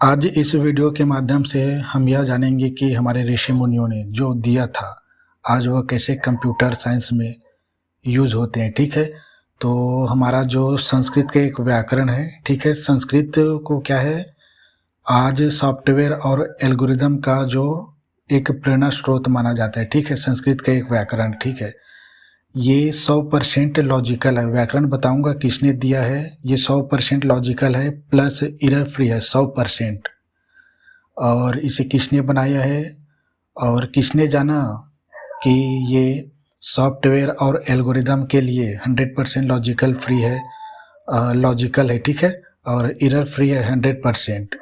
आज इस वीडियो के माध्यम से हम यह जानेंगे कि हमारे ऋषि मुनियों ने जो दिया था आज वह कैसे कंप्यूटर साइंस में यूज़ होते हैं। ठीक है, तो हमारा जो संस्कृत के एक व्याकरण है, ठीक है, संस्कृत को क्या है, आज सॉफ्टवेयर और एल्गोरिदम का जो एक प्रेरणा स्रोत माना जाता है। ठीक है, संस्कृत का एक व्याकरण, ठीक है, ये 100% लॉजिकल है। व्याकरण बताऊंगा किसने दिया है। ये 100% लॉजिकल है प्लस एरर फ्री है 100%। और इसे किसने बनाया है और किसने जाना कि ये सॉफ्टवेयर और एल्गोरिदम के लिए 100% लॉजिकल फ्री है, लॉजिकल है, ठीक है, और एरर फ्री है 100%।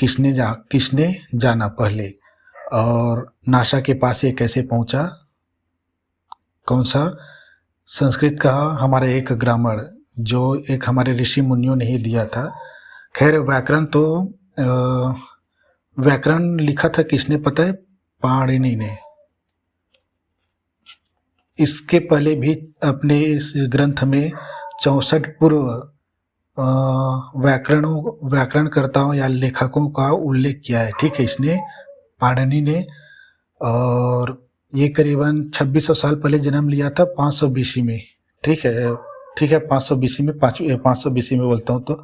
किसने जाना पहले, और नासा के पास ये कैसे पहुंचा, कौन सा, संस्कृत का हमारा एक ग्रामर जो एक हमारे ऋषि मुनियों ने ही दिया था। खैर व्याकरण तो व्याकरण लिखा था किसने पता है, पाणिनि ने। इसके पहले भी अपने इस ग्रंथ में 64 पूर्व व्याकरणकर्ताओं या लेखकों का उल्लेख किया है। ठीक है, इसने पाणिनि ने, और ये करीबन 2600 साल पहले जन्म लिया था 500 बीसी में। ठीक है, 500 बीसी में, 500 बीसी में बोलता हूँ तो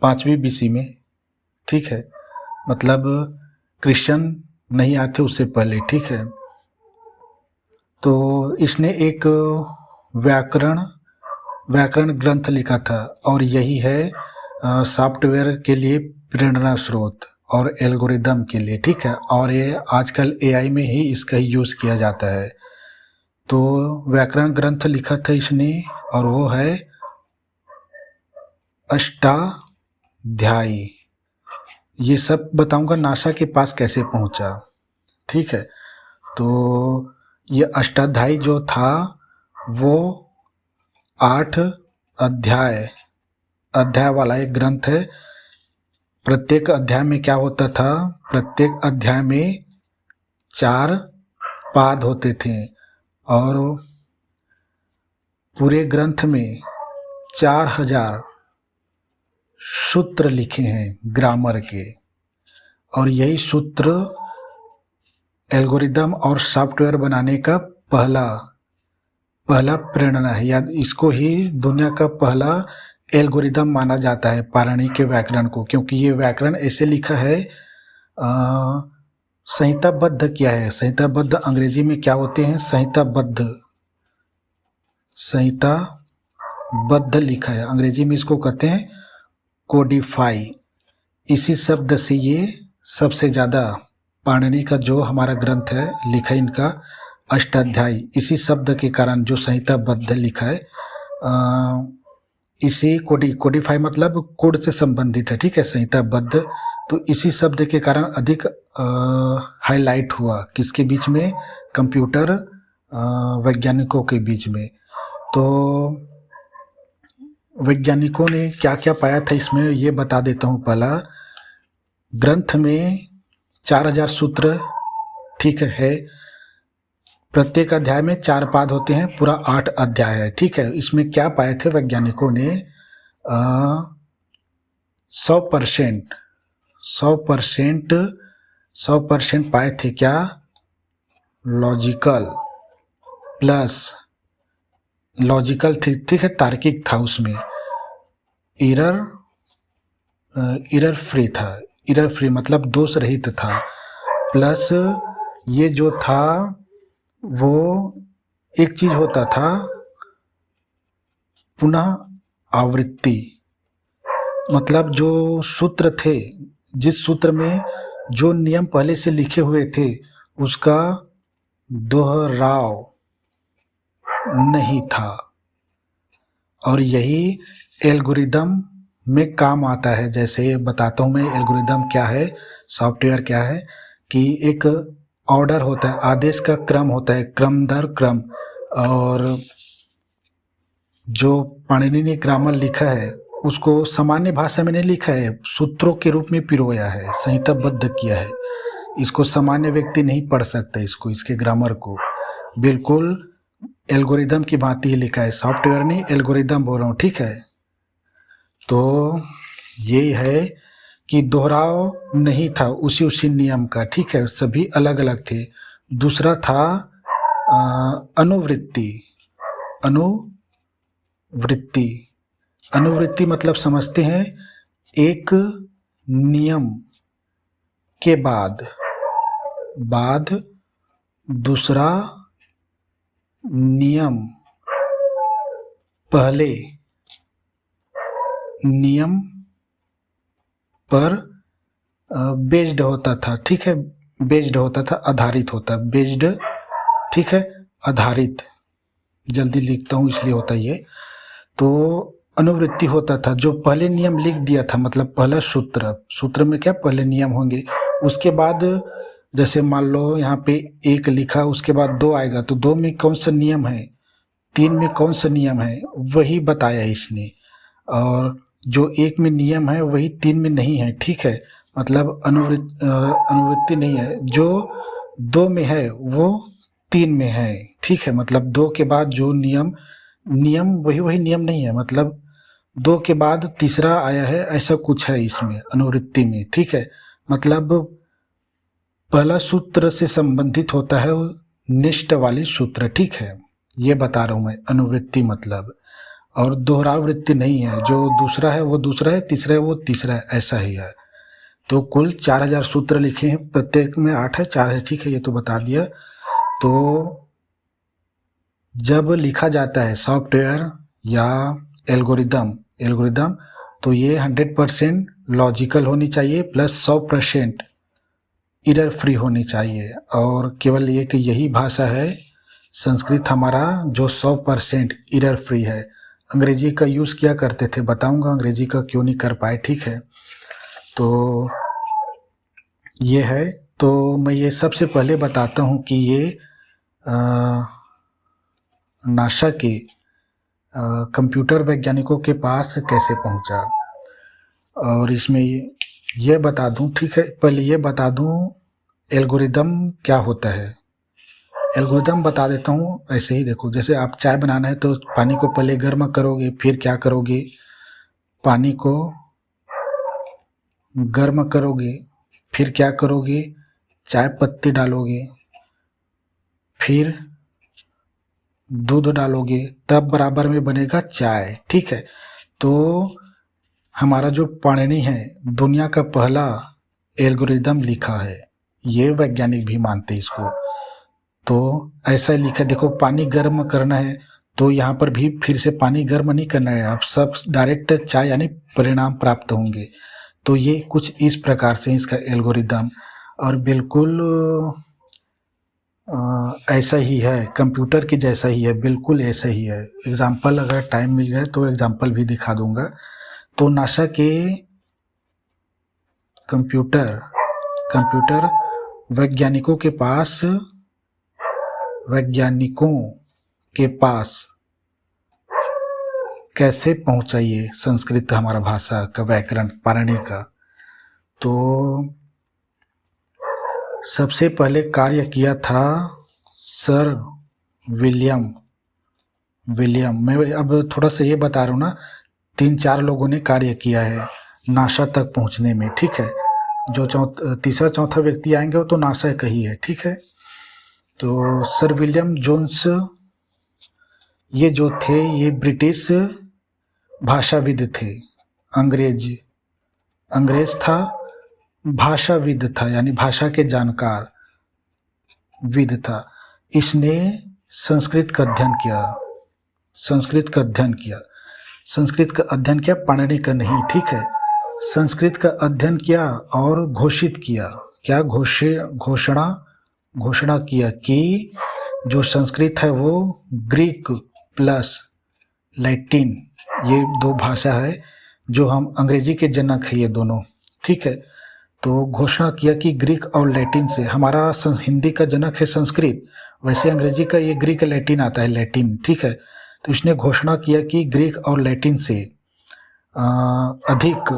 5वीं बीसी में। ठीक है, मतलब क्रिश्चियन नहीं आते उससे पहले। ठीक है, तो इसने एक व्याकरण ग्रंथ लिखा था और यही है सॉफ्टवेयर के लिए प्रेरणा स्रोत और एल्गोरिदम के लिए। ठीक है, और ये आजकल एआई में ही इसका ही यूज़ किया जाता है। तो व्याकरण ग्रंथ लिखा था इसने और वो है अष्टाध्यायी। ये सब बताऊंगा नासा के पास कैसे पहुंचा। ठीक है, तो ये अष्टाध्यायी जो था वो 8 अध्याय वाला एक ग्रंथ है। प्रत्येक अध्याय में क्या होता था, प्रत्येक अध्याय में 4 पाद होते थे और पूरे ग्रंथ में 4000 सूत्र लिखे हैं ग्रामर के, और यही सूत्र एल्गोरिदम और सॉफ्टवेयर बनाने का पहला प्रेरणा है, या इसको ही दुनिया का पहला एल्गोरिदम माना जाता है, पाणिनि के व्याकरण को, क्योंकि ये व्याकरण ऐसे लिखा है, संहिताबद्ध किया है। संहिताबद्ध अंग्रेजी में क्या होते हैं, संहिताबद्ध लिखा है, अंग्रेजी में इसको कहते हैं कोडिफाई। इसी शब्द से ये सबसे ज़्यादा पाणिनि का जो हमारा ग्रंथ है लिखा इनका अष्टाध्यायी, इसी शब्द के कारण जो संहिताबद्ध लिखा है, इसी कोडिफाई मतलब कोड से संबंधित है। ठीक है, संहिताबद्ध, तो इसी शब्द के कारण अधिक हाईलाइट हुआ किसके बीच में, कंप्यूटर वैज्ञानिकों के बीच में। तो वैज्ञानिकों ने क्या क्या पाया था इसमें ये बता देता हूँ। पहला, ग्रंथ में 4000 सूत्र, ठीक है, प्रत्येक अध्याय में 4 पाद होते हैं, पूरा 8 अध्याय है। ठीक है, इसमें क्या पाए थे वैज्ञानिकों ने, 100% पाए थे क्या, लॉजिकल थी। ठीक है, तार्किक था, उसमें एरर फ्री था, एरर फ्री मतलब दोष रहित था, प्लस ये जो था वो एक चीज होता था पुनः आवृत्ति, मतलब जो सूत्र थे, जिस सूत्र में जो नियम पहले से लिखे हुए थे उसका दोहराव नहीं था, और यही एल्गोरिदम में काम आता है। जैसे बताता हूँ मैं एल्गोरिदम क्या है, सॉफ्टवेयर क्या है, कि एक ऑर्डर होता है, आदेश का क्रम होता है, क्रम दर क्रम, और जो पाणिनि ने ग्रामर लिखा है उसको सामान्य भाषा में नहीं लिखा है, सूत्रों के रूप में पिरोया है, संहिताबद्ध किया है। इसको सामान्य व्यक्ति नहीं पढ़ सकता, इसके ग्रामर को बिल्कुल एल्गोरिदम की भांति ही लिखा है, सॉफ्टवेयर नहीं, एल्गोरिदम बोल रहा हूँ। ठीक है, तो ये है कि दोहराव नहीं था उसी नियम का, ठीक है, सभी अलग अलग थे। दूसरा था अनुवृत्ति। अनुवृत्ति अनुवृत्ति मतलब समझते हैं, एक नियम के बाद दूसरा नियम पहले नियम पर बेस्ड होता था, ठीक है, बेस्ड होता था, आधारित होता, बेस्ड, ठीक है, आधारित, जल्दी लिखता हूँ इसलिए होता ये। तो अनुवृत्ति होता था, जो पहले नियम लिख दिया था, मतलब पहला सूत्र में क्या पहले नियम होंगे, उसके बाद जैसे मान लो यहाँ पे 1 लिखा, उसके बाद 2 आएगा, तो 2 में कौन सा नियम है, 3 में कौन सा नियम है, वही बताया इसने। और जो 1 में नियम है वही 3 में नहीं है, ठीक है, मतलब अनुवृत्ति नहीं है। जो 2 में है वो 3 में है, ठीक है, मतलब 2 के बाद जो नियम वही नियम नहीं है, मतलब 2 के बाद तीसरा आया है, ऐसा कुछ है इसमें अनुवृत्ति में, ठीक है। मतलब पहला सूत्र से संबंधित होता है निष्ठ वाली सूत्र, ठीक है, ये बता रहा हूँ मैं अनुवृत्ति मतलब। और दोहरावृत्ति नहीं है, जो दूसरा है वो दूसरा है, तीसरा है वो तीसरा है, ऐसा ही है। तो कुल 4000 सूत्र लिखे हैं, प्रत्येक में 8 है, 4 है, ठीक है, ये तो बता दिया। तो जब लिखा जाता है सॉफ्टवेयर या एल्गोरिदम, तो ये 100% लॉजिकल होनी चाहिए, प्लस 100% एरर फ्री होनी चाहिए। और केवल एक यही भाषा है संस्कृत हमारा जो 100% एरर फ्री है। अंग्रेजी का यूज़ किया करते थे, बताऊंगा अंग्रेजी का क्यों नहीं कर पाए, ठीक है। तो ये है, तो मैं ये सबसे पहले बताता हूँ कि ये नासा के कंप्यूटर वैज्ञानिकों के पास कैसे पहुँचा। और इसमें ये बता दूं, ठीक है, पहले ये बता दूं एल्गोरिदम क्या होता है। एल्गोरिदम बता देता हूँ ऐसे ही, देखो, जैसे आप चाय बनाना है तो पानी को पहले गर्म करोगे, फिर क्या करोगे, पानी को गर्म करोगे, फिर क्या करोगे, चाय पत्ती डालोगे, फिर दूध डालोगे, तब बराबर में बनेगा चाय, ठीक है। तो हमारा जो पाणिनि है दुनिया का पहला एल्गोरिदम लिखा है, ये वैज्ञानिक भी मानते हैं इसको। तो ऐसा लिखा, देखो, पानी गर्म करना है तो यहाँ पर भी फिर से पानी गर्म नहीं करना है, आप सब डायरेक्ट चाय यानी परिणाम प्राप्त होंगे। तो ये कुछ इस प्रकार से इसका एल्गोरिदम, और बिल्कुल ऐसा ही है, कंप्यूटर की जैसा ही है, बिल्कुल ऐसा ही है। एग्जाम्पल अगर टाइम मिल जाए तो एग्जाम्पल भी दिखा दूंगा। तो नासा के कंप्यूटर वैज्ञानिकों के पास कैसे पहुंचा ये संस्कृत हमारा भाषा का व्याकरण पाणिनि का। तो सबसे पहले कार्य किया था सर विलियम। मैं अब थोड़ा सा ये बता रहा हूँ ना, 3-4 लोगों ने कार्य किया है नासा तक पहुँचने में, ठीक है। जो तीसरा चौथा व्यक्ति आएंगे वो तो नासा का ही है, ठीक है। तो सर विलियम जोन्स ये जो थे ये ब्रिटिश भाषाविद थे, अंग्रेज था, भाषाविद था यानी भाषा के जानकार विद था। इसने संस्कृत का अध्ययन किया, पाणिनि का नहीं, ठीक है। संस्कृत का अध्ययन किया और घोषित किया, क्या घोषणा किया कि जो संस्कृत है वो ग्रीक प्लस लैटिन, ये 2 भाषा है जो हम अंग्रेजी के जनक है ये दोनों, ठीक है। तो घोषणा किया कि ग्रीक और लैटिन से, हमारा हिंदी का जनक है संस्कृत, वैसे अंग्रेजी का ये ग्रीक लैटिन आता है, लैटिन, ठीक है। तो इसने घोषणा किया कि ग्रीक और लैटिन से अधिक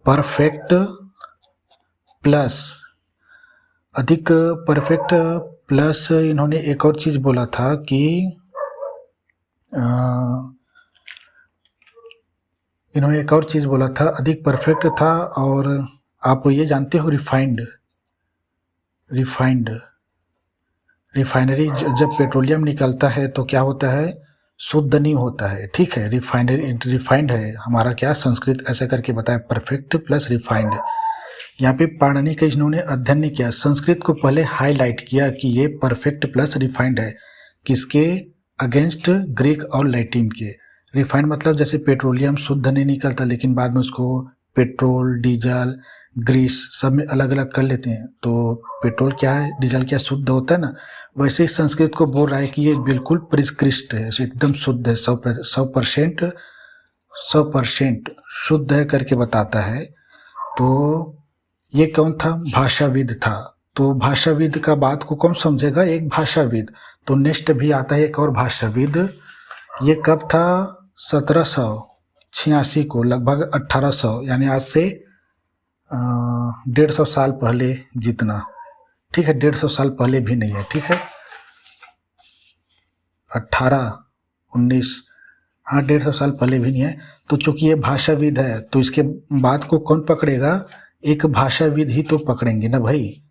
परफेक्ट प्लस इन्होंने एक और चीज़ बोला था कि इन्होंने एक और चीज़ बोला था, अधिक परफेक्ट था। और आप ये जानते हो रिफाइनरी जब पेट्रोलियम निकलता है तो क्या होता है, शुद्ध नहीं होता है, ठीक है। रिफाइंड है हमारा, क्या संस्कृत ऐसे करके बताया, परफेक्ट प्लस रिफाइंड। यहाँ पे पाणिनि का इन्होंने अध्ययन नहीं किया, संस्कृत को पहले हाईलाइट किया कि ये परफेक्ट प्लस रिफाइंड है, किसके अगेंस्ट, ग्रीक और लैटिन के। रिफाइंड मतलब जैसे पेट्रोलियम शुद्ध नहीं निकलता, लेकिन बाद में उसको पेट्रोल, डीजल, ग्रीस सब में अलग अलग कर लेते हैं, तो पेट्रोल क्या है, डीजल क्या शुद्ध होता है ना, वैसे ही संस्कृत को बोल रहा है कि ये बिल्कुल परिष्कृत है, एकदम शुद्ध है, 100% शुद्ध है करके बताता है। तो ये कौन था, भाषाविद था। तो भाषाविद का बात को कौन समझेगा, एक भाषाविद। तो नेक्स्ट भी आता है एक और भाषाविद, ये कब था, 1786 को, लगभग 1800, यानी आज से 150 साल पहले जितना, ठीक है, 150 साल पहले भी नहीं है, ठीक है, 19, हाँ 150 साल पहले भी नहीं है। तो चूंकि ये भाषाविद है तो इसके बात को कौन पकड़ेगा, एक भाषाविद ही तो पकड़ेंगे ना भाई।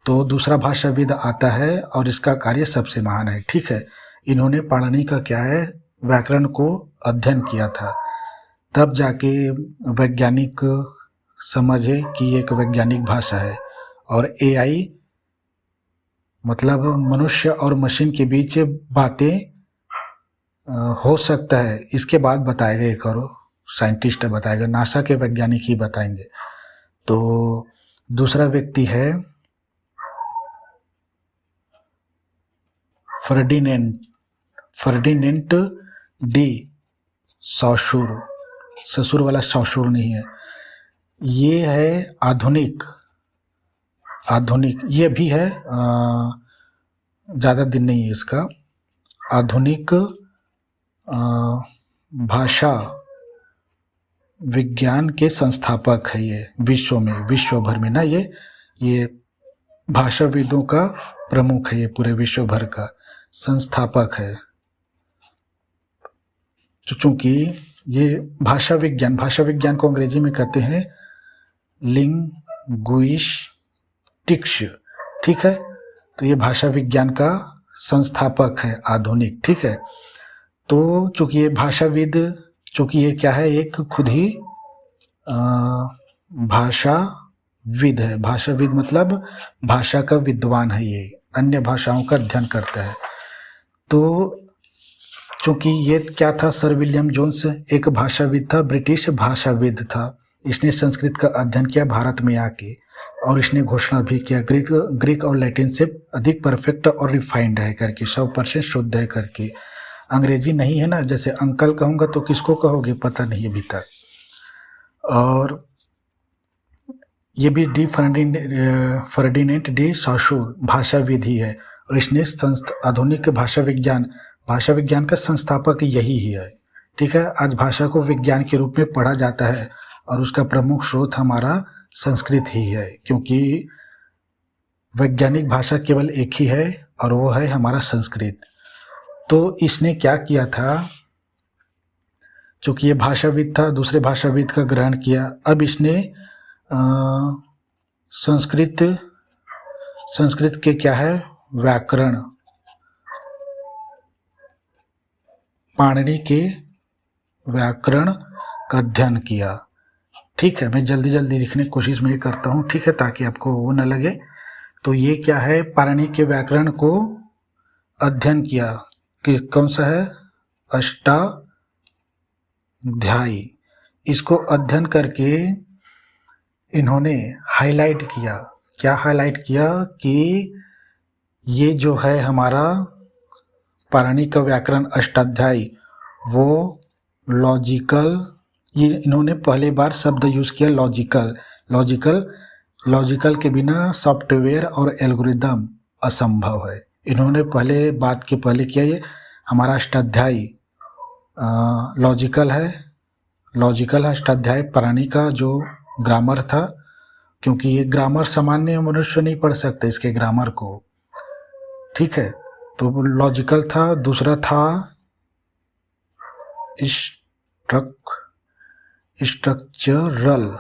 तो दूसरा भाषाविद आता है और इसका कार्य सबसे महान है, ठीक है। इन्होंने पाणिनि का क्या है, व्याकरण को अध्ययन किया था, तब जाके वैज्ञानिक समझे कि एक वैज्ञानिक भाषा है। और एआई मतलब मनुष्य और मशीन के बीच बातें हो सकता है, इसके बाद बताएगा एक और साइंटिस्ट बताएगा, नासा के वैज्ञानिक ही बताएंगे। तो दूसरा व्यक्ति है फर्डिनेंट डी सॉशुर, ससुर वाला सॉशुर नहीं है, ये है आधुनिक, ये भी है, ज़्यादा दिन नहीं है इसका, आधुनिक भाषा विज्ञान के संस्थापक है ये, विश्व भर में ना, ये भाषाविदों का प्रमुख है, ये पूरे विश्व भर का संस्थापक है। चूंकि ये भाषा विज्ञान को अंग्रेजी में कहते हैं लिंग्विस्टिक्स, ठीक है। तो ये भाषा विज्ञान का संस्थापक है, आधुनिक, ठीक है। तो चूंकि ये भाषाविद, चूंकि ये क्या है, एक खुद ही भाषाविद है, भाषाविद मतलब भाषा का विद्वान है, ये अन्य भाषाओं का अध्ययन करता है। तो चूंकि ये क्या था, सर विलियम जोन्स एक भाषाविद था, ब्रिटिश भाषाविद था, इसने संस्कृत का अध्ययन किया भारत में आके, और इसने घोषणा भी किया ग्रीक और लैटिन से अधिक परफेक्ट और रिफाइंड है करके, 100% शुद्ध है करके। अंग्रेजी नहीं है ना, जैसे अंकल कहूँगा तो किसको कहोगे, पता नहीं अभी तक। और ये भी फर्डिनेंट डी सॉशुर भाषाविद ही है, और इसने आधुनिक भाषा विज्ञान का संस्थापक यही ही है, ठीक है। आज भाषा को विज्ञान के रूप में पढ़ा जाता है और उसका प्रमुख स्रोत हमारा संस्कृत ही है, क्योंकि वैज्ञानिक भाषा केवल एक ही है और वो है हमारा संस्कृत। तो इसने क्या किया था, चूँकि ये भाषाविद था, दूसरे भाषाविद का ग्रहण किया। अब इसने संस्कृत के क्या है, व्याकरण, पाणिनि के व्याकरण का अध्ययन किया, ठीक है। मैं जल्दी लिखने की कोशिश में करता हूँ, ठीक है, ताकि आपको वो न लगे। तो ये क्या है, पाणिनि के व्याकरण को अध्ययन किया, कि कौन सा है, अष्टाध्यायी। इसको अध्ययन करके इन्होंने हाईलाइट किया, क्या हाईलाइट किया, कि ये जो है हमारा पाणिनि का व्याकरण अष्टाध्यायी, वो लॉजिकल, ये इन्होंने पहले बार शब्द यूज़ किया लॉजिकल के बिना सॉफ्टवेयर और एल्गोरिदम असंभव है। इन्होंने पहले बात के पहले किया, ये हमारा अष्टाध्यायी लॉजिकल है अष्टाध्यायी पाणिनि का जो ग्रामर था, क्योंकि ये ग्रामर सामान्य मनुष्य नहीं पढ़ सकते इसके ग्रामर को, ठीक है। तो लॉजिकल था। दूसरा था स्ट्रक्चरल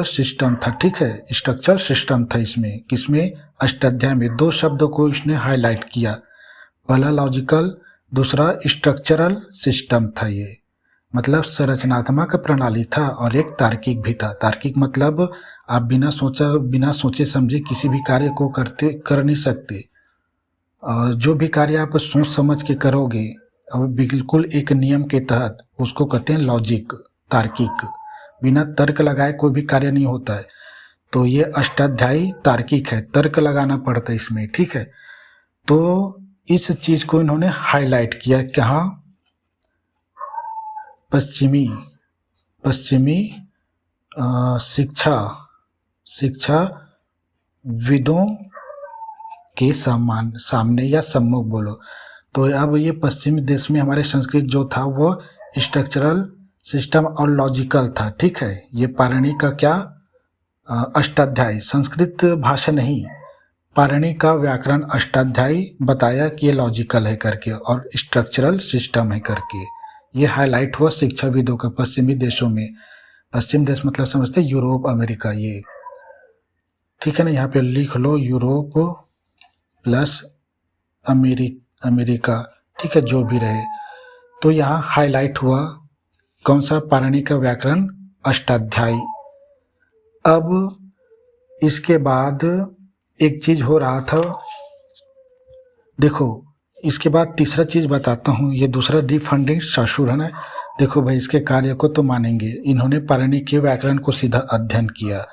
सिस्टम था, ठीक है, स्ट्रक्चरल सिस्टम था इसमें, किसमें, अष्टाध्यायी में। दो शब्दों को इसने हाईलाइट किया, पहला लॉजिकल, दूसरा स्ट्रक्चरल सिस्टम था। ये मतलब संरचनात्मक प्रणाली था और एक तार्किक भी था। तार्किक मतलब आप बिना सोचे समझे किसी भी कार्य को कर नहीं सकते। जो भी कार्य आप सोच समझ के करोगे और बिल्कुल एक नियम के तहत, उसको कहते हैं लॉजिक, तार्किक। बिना तर्क लगाए कोई भी कार्य नहीं होता है। तो ये अष्टाध्यायी तार्किक है, तर्क लगाना पड़ता है इसमें, ठीक है। तो इस चीज को इन्होंने हाईलाइट किया, कहाँ, पश्चिमी शिक्षा विदों के सामने या सम्मुख बोलो। तो अब ये पश्चिमी देश में हमारे संस्कृत जो था वो स्ट्रक्चरल सिस्टम और लॉजिकल था, ठीक है। ये पाणिनि का क्या, अष्टाध्यायी, संस्कृत भाषा नहीं, पाणिनि का व्याकरण अष्टाध्यायी बताया कि ये लॉजिकल है करके और स्ट्रक्चरल सिस्टम है करके। ये हाईलाइट हुआ शिक्षाविदों का पश्चिमी देशों में। पश्चिम देश मतलब समझते यूरोप, अमेरिका, ये ठीक है ना। यहाँ पे लिख लो यूरोप प्लस अमेरिका, ठीक है, जो भी रहे। तो यहाँ हाईलाइट हुआ कौन सा, पाणिनि का व्याकरण अष्टाध्यायी। अब इसके बाद एक चीज हो रहा था, देखो इसके बाद तीसरा चीज बताता हूँ। ये दूसरा डिफंडिंग सासुर है ना। देखो भाई, इसके कार्य को तो मानेंगे, इन्होंने पाणिनि के व्याकरण को सीधा अध्ययन किया।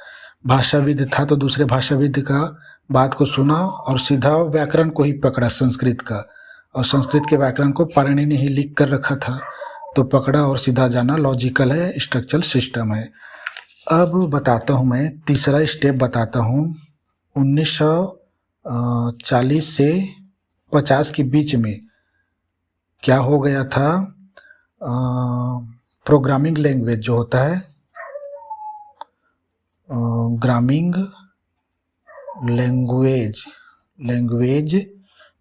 भाषाविद था तो दूसरे भाषाविद का बात को सुना और सीधा व्याकरण को ही पकड़ा संस्कृत का, और संस्कृत के व्याकरण को पाणिनि ने ही लिख कर रखा था तो पकड़ा और सीधा जाना लॉजिकल है, स्ट्रक्चरल सिस्टम है। अब बताता हूँ मैं तीसरा स्टेप बताता हूँ। 1940 से 50 के बीच में क्या हो गया था, प्रोग्रामिंग लैंग्वेज जो होता है, ग्रामिंग लैंग्वेज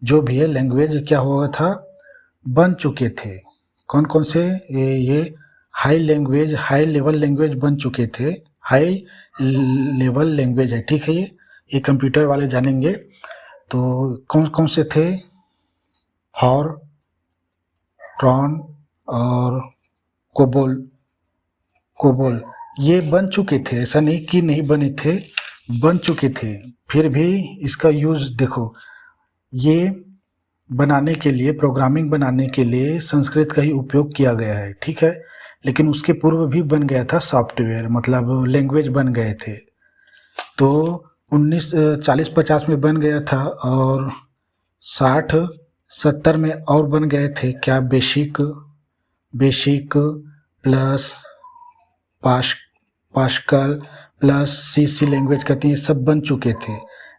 जो भी है, लैंग्वेज क्या हुआ था, बन चुके थे। कौन कौन से, ये हाई लेवल लैंग्वेज बन चुके थे। हाई लेवल लैंग्वेज है, ठीक है। ये कंप्यूटर वाले जानेंगे। तो कौन कौन से थे, फॉर, ट्रॉन और कोबोल ये बन चुके थे। ऐसा नहीं कि नहीं बने थे, बन चुके थे। फिर भी इसका यूज देखो, ये बनाने के लिए, प्रोग्रामिंग बनाने के लिए संस्कृत का ही उपयोग किया गया है, ठीक है। लेकिन उसके पूर्व भी बन गया था सॉफ्टवेयर, मतलब लैंग्वेज बन गए थे। तो 1940-50 में बन गया था और 60-70 में और बन गए थे क्या, बेसिक प्लस पास्कल प्लस सी लैंग्वेज कहती हैं, सब बन चुके थे।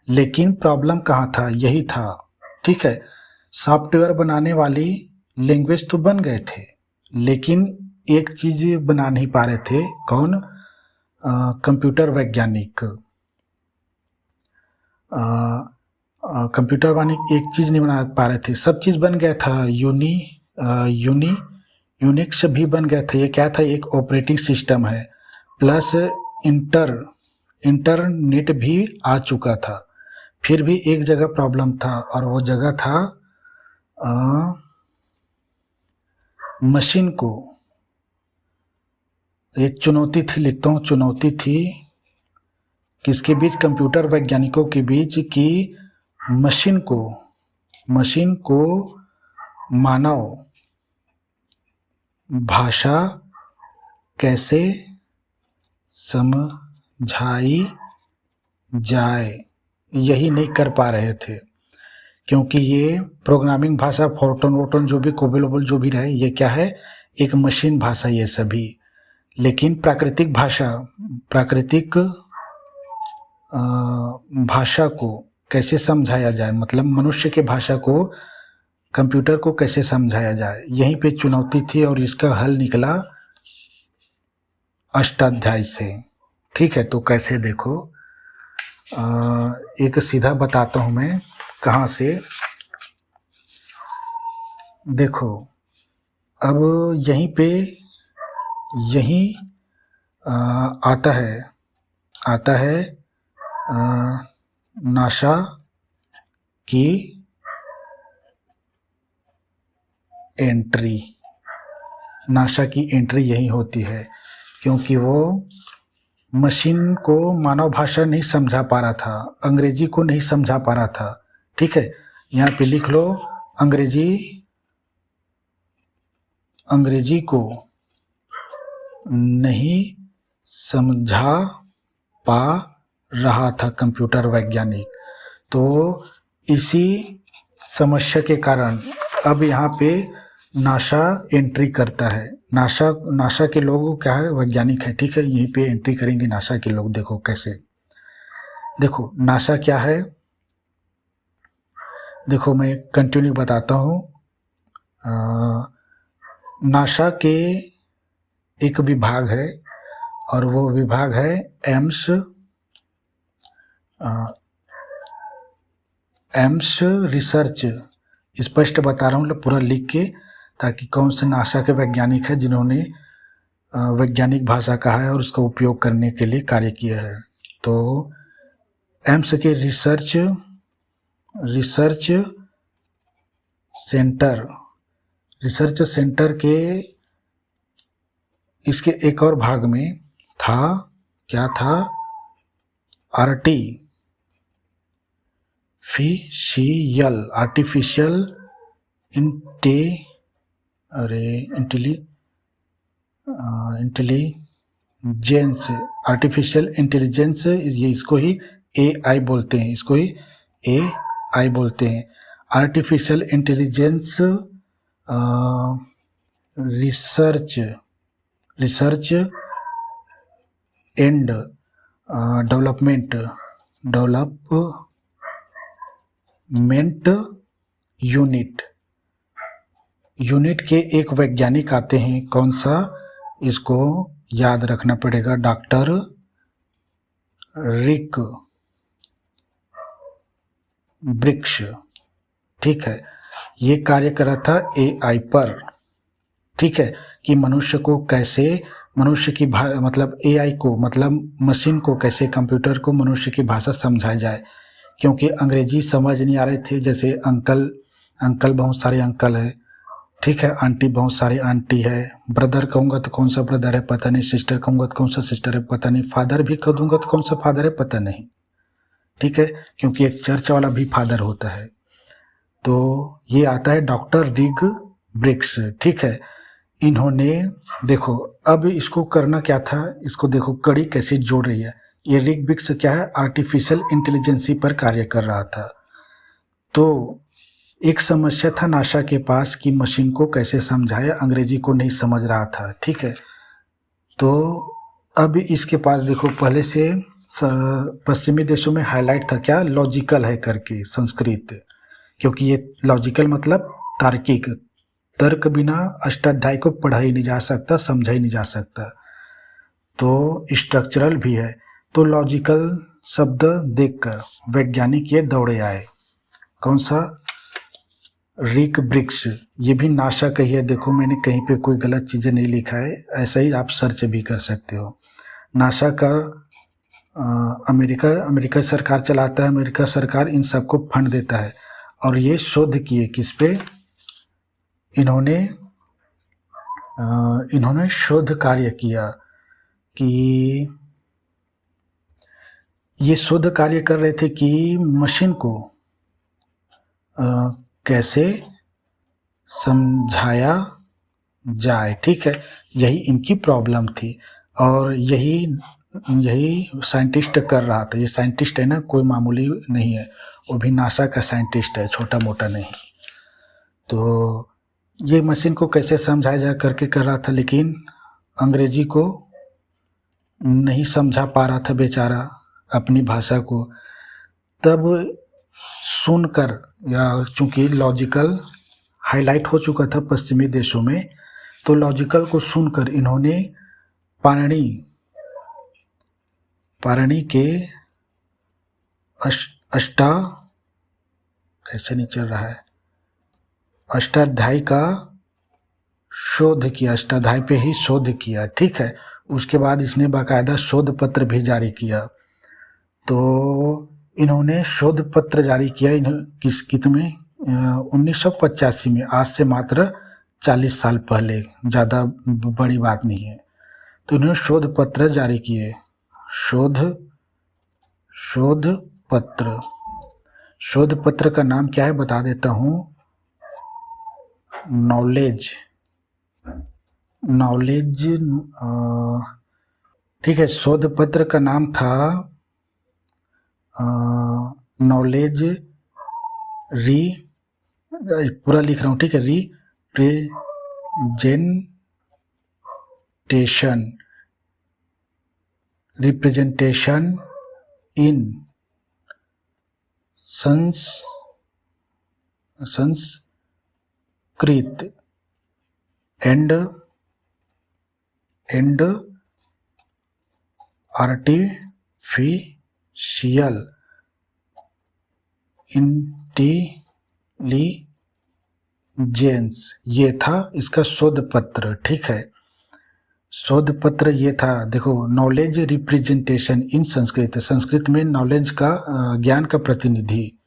लेकिन प्रॉब्लम कहाँ था, यही था, ठीक है। सॉफ्टवेयर बनाने वाली लैंग्वेज तो बन गए थे, लेकिन एक चीज बना नहीं पा रहे थे, कौन, कंप्यूटर वैज्ञानिक। कंप्यूटर वाले एक चीज नहीं बना पा रहे थे, सब चीज बन गया था। यूनिक्स भी बन गया था। ये क्या था, एक ऑपरेटिंग सिस्टम है, प्लस इंटरनेट भी आ चुका था। फिर भी एक जगह प्रॉब्लम था और वो जगह था मशीन को, एक चुनौती थी, लिखता हूँ, चुनौती थी किसके बीच, कंप्यूटर वैज्ञानिकों के बीच, कि मशीन को मानव भाषा कैसे समझाई जाए, यही नहीं कर पा रहे थे। क्योंकि ये प्रोग्रामिंग भाषा, फोर्टोन जो भी, कोबोल जो भी रहे, ये क्या है, एक मशीन भाषा ये सभी। लेकिन प्राकृतिक भाषा को कैसे समझाया जाए, मतलब मनुष्य के भाषा को कंप्यूटर को कैसे समझाया जाए, यहीं पे चुनौती थी और इसका हल निकला अष्टाध्यायी से, ठीक है। तो कैसे, देखो, एक सीधा बताता हूँ मैं कहाँ से। देखो, अब यहीं पे यही आता है नासा की एंट्री। नासा की एंट्री यही होती है, क्योंकि वो मशीन को मानव भाषा नहीं समझा पा रहा था, अंग्रेजी को नहीं समझा पा रहा था। ठीक है, यहाँ पे लिख लो, अंग्रेजी को नहीं समझा पा रहा था कंप्यूटर वैज्ञानिक। तो इसी समस्या के कारण अब यहाँ पे नासा एंट्री करता है। नासा के लोग क्या है, वैज्ञानिक है। ठीक है, यहीं पे एंट्री करेंगे नासा के लोग। देखो कैसे, देखो नासा क्या है, देखो मैं कंटिन्यू बताता हूँ। नासा के एक विभाग है और वो विभाग है एम्स रिसर्च। स्पष्ट बता रहा हूँ पूरा लिख के, ताकि कौन से नासा के वैज्ञानिक है जिन्होंने वैज्ञानिक भाषा कहा है और उसका उपयोग करने के लिए कार्य किया है। तो एम्स के रिसर्च सेंटर के इसके एक और भाग में था, क्या था, आर्टिफिशियल इंटेलिजेंस, ये इसको ही AI बोलते हैं, इसको ही AI बोलते हैं। Artificial intelligence research and development unit के एक वैज्ञानिक आते हैं। कौन सा, इसको याद रखना पड़ेगा, डॉक्टर रिक ब्रिक्स। ठीक है, ये कार्य कर रहा था AI पर। ठीक है, कि मनुष्य की मतलब AI को, मतलब मशीन को कैसे, कंप्यूटर को मनुष्य की भाषा समझाई जाए, क्योंकि अंग्रेजी समझ नहीं आ रहे थे। जैसे अंकल बहुत सारे अंकल है, ठीक है, आंटी बहुत सारी आंटी है, ब्रदर कहूँगा तो कौन सा ब्रदर है पता नहीं, सिस्टर कहूँगा तो कौन सा सिस्टर है पता नहीं, फादर भी कह दूँगा तो कौन सा फादर है पता नहीं। ठीक है, क्योंकि एक चर्च वाला भी फादर होता है। तो ये आता है डॉक्टर रिक ब्रिक्स। ठीक है, इन्होंने देखो अब इसको करना क्या था, इसको देखो कड़ी कैसे जोड़ रही है। ये रिक ब्रिक्स क्या है, आर्टिफिशियल इंटेलिजेंसी पर कार्य कर रहा था। तो एक समस्या था नासा के पास कि मशीन को कैसे समझाए, अंग्रेजी को नहीं समझ रहा था। ठीक है, तो अब इसके पास देखो पहले से पश्चिमी देशों में हाईलाइट था क्या, लॉजिकल है करके संस्कृत, क्योंकि ये लॉजिकल मतलब तार्किक, तर्क बिना अष्टाध्यायी को पढ़ा ही नहीं जा सकता, समझा ही नहीं जा सकता। तो स्ट्रक्चरल भी है। तो लॉजिकल शब्द देखकर वैज्ञानिक ये दौड़े आए। कौन सा, रिक ब्रिक्स। ये भी नासा का ही है। देखो मैंने कहीं पे कोई गलत चीज़ें नहीं लिखा है, ऐसा ही आप सर्च भी कर सकते हो। नासा का अमेरिका सरकार चलाता है। अमेरिका सरकार इन सबको फंड देता है। और ये शोध किए किस पे, इन्होंने शोध कार्य किया कि ये शोध कार्य कर रहे थे कि मशीन को कैसे समझाया जाए। ठीक है, यही इनकी प्रॉब्लम थी और यही साइंटिस्ट कर रहा था। ये साइंटिस्ट है ना, कोई मामूली नहीं है, वो भी नासा का साइंटिस्ट है, छोटा मोटा नहीं। तो ये मशीन को कैसे समझाया जाए करके कर रहा था, लेकिन अंग्रेजी को नहीं समझा पा रहा था बेचारा अपनी भाषा को। तब सुनकर, या चूंकि लॉजिकल हाईलाइट हो चुका था पश्चिमी देशों में, तो लॉजिकल को सुनकर इन्होंने पाणिनि के कैसे नहीं चल रहा है, अष्टाध्यायी का शोध किया, अष्टाध्यायी पे ही शोध किया, ठीक है। उसके बाद इसने बाकायदा शोध पत्र भी जारी किया। तो इन्होंने शोध पत्र जारी किया किस कित में 1985 में, आज से मात्र 40 साल पहले, ज़्यादा बड़ी बात नहीं है। तो इन्होंने शोध पत्र जारी किए, शोध पत्र। शोध पत्र का नाम क्या है बता देता हूँ, नॉलेज, ठीक है। शोध पत्र का नाम था नॉलेज पूरा लिख रहा हूँ, ठीक है, representation in Sanskrit and artificial intelligence, ये था इसका शोध पत्र, ठीक है। शोध पत्र ये था, देखो, knowledge representation in Sanskrit, Sanskrit में नॉलेज का ज्ञान का प्रतिनिधि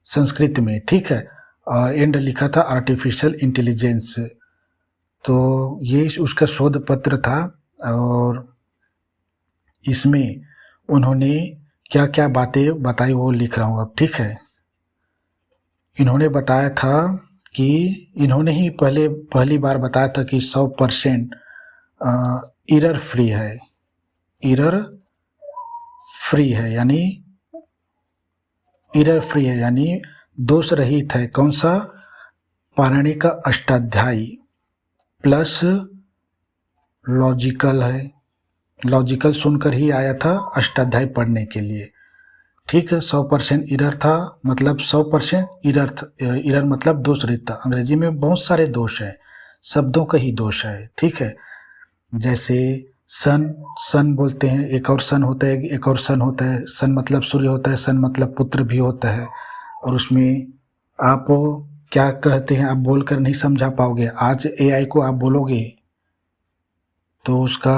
संस्कृत में, ठीक है। और एंड लिखा था आर्टिफिशियल इंटेलिजेंस, तो ये उसका शोध पत्र था। और इसमें उन्होंने क्या क्या बातें बताई वो लिख रहा हूँ अब, ठीक है। इन्होंने बताया था कि इन्होंने ही पहली बार बताया था कि 100% एरर फ्री है, यानी दोष रहित है। कौन सा? पाणिनि का अष्टाध्यायी प्लस लॉजिकल है, लॉजिकल सुनकर ही आया था अष्टाध्यायी पढ़ने के लिए, ठीक है। 100% एरर था, मतलब 100% एरर मतलब दोष रहित था। अंग्रेजी में बहुत सारे दोष हैं, शब्दों का ही दोष है, ठीक है। जैसे सन बोलते हैं, एक और सन होता है, सन मतलब सूर्य होता है, सन मतलब पुत्र भी होता है। और उसमें आप क्या कहते हैं, आप बोलकर नहीं समझा पाओगे। आज AI को आप बोलोगे तो उसका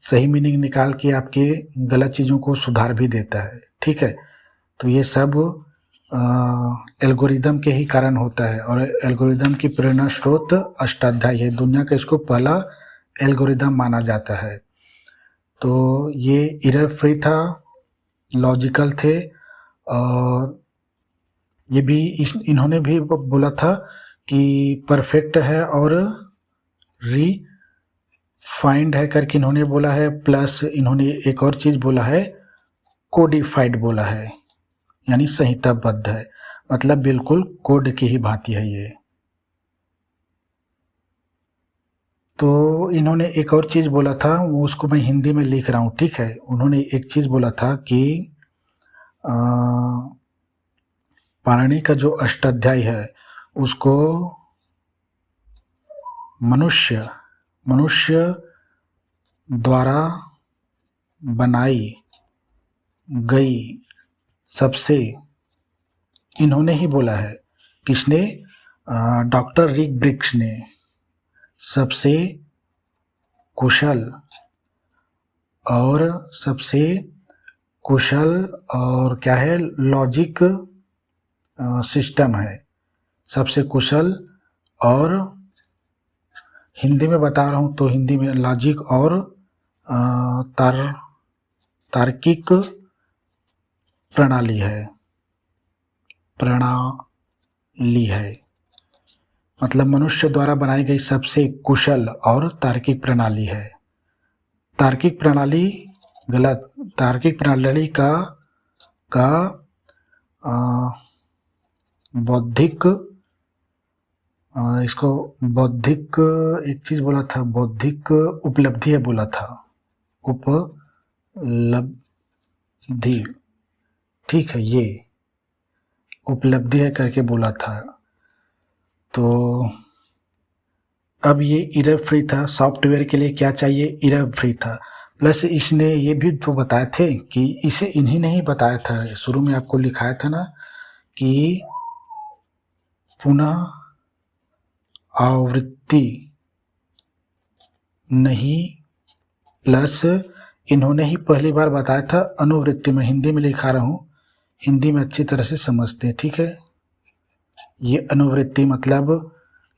सही मीनिंग निकाल के आपके गलत चीज़ों को सुधार भी देता है, ठीक है। तो ये सब एल्गोरिदम के ही कारण होता है, और एल्गोरिदम की प्रेरणा स्रोत अष्टाध्यायी है। दुनिया का इसको पहला एल्गोरिदम माना जाता है। तो ये एरर फ्री था, लॉजिकल थे, और ये भी इन्होंने भी बोला था कि परफेक्ट है और रिफाइंड है करके इन्होंने बोला है। प्लस इन्होंने एक और चीज़ बोला है, कोडिफाइड बोला है, यानी संहिताबद्ध है, मतलब बिल्कुल कोड की ही भांति है ये। तो इन्होंने एक और चीज़ बोला था, वो उसको मैं हिंदी में लिख रहा हूँ, ठीक है। उन्होंने एक चीज़ बोला था कि पाणिनि का जो अष्टाध्यायी है उसको मनुष्य द्वारा बनाई गई सबसे, इन्होंने ही बोला है, किसने? डॉक्टर रिक ब्रिक्स ने, सबसे कुशल और क्या है, लॉजिक सिस्टम है, सबसे कुशल। और हिंदी में बता रहा हूँ तो हिंदी में लॉजिक और तार्किक प्रणाली है, मतलब मनुष्य द्वारा बनाई गई सबसे कुशल और तार्किक प्रणाली है। तार्किक प्रणाली गलत, तार्किक प्रणाली का बौद्धिक, इसको बौद्धिक एक चीज़ बोला था, बौद्धिक उपलब्धि है बोला था, उपलब्धि, ठीक है, ये उपलब्धि है करके बोला था। तो अब ये एरर फ्री था, सॉफ्टवेयर के लिए क्या चाहिए, एरर फ्री था। प्लस इसने ये भी तो बताए थे कि इसे इन्हीं ने ही बताया था, शुरू में आपको लिखाया था ना कि पुनः आवृत्ति नहीं प्लस इन्होंने ही पहली बार बताया था अनुवृत्ति में, हिंदी में लिखा रहा हूँ, हिंदी में अच्छी तरह से समझते हैं, ठीक है। ये अनुवृत्ति मतलब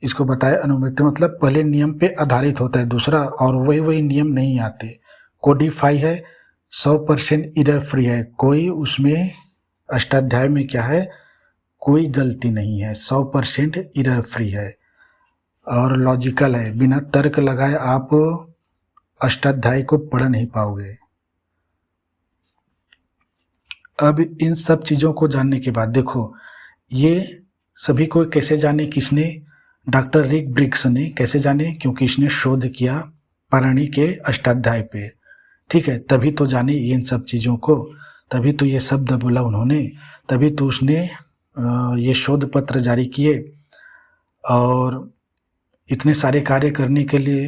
इसको बताया, अनुवृत्ति मतलब पहले नियम पे आधारित होता है दूसरा, और वही नियम नहीं आते। कोडिफाई है, 100% इरर फ्री है, कोई उसमें अष्टाध्याय में क्या है, कोई गलती नहीं है, 100% इरर फ्री है और लॉजिकल है। बिना तर्क लगाए आप अष्टाध्याय को पढ़ नहीं पाओगे। अब इन सब चीज़ों को जानने के बाद देखो, ये सभी को कैसे जाने, किसने, डॉक्टर रिक ब्रिक्स ने कैसे जाने, क्योंकि इसने शोध किया पाणिनि के अष्टाध्याय पे, ठीक है। तभी तो जाने इन सब चीज़ों को, तभी तो ये शब्द बोला उन्होंने, तभी तो उसने ये शोध पत्र जारी किए। और इतने सारे कार्य करने के लिए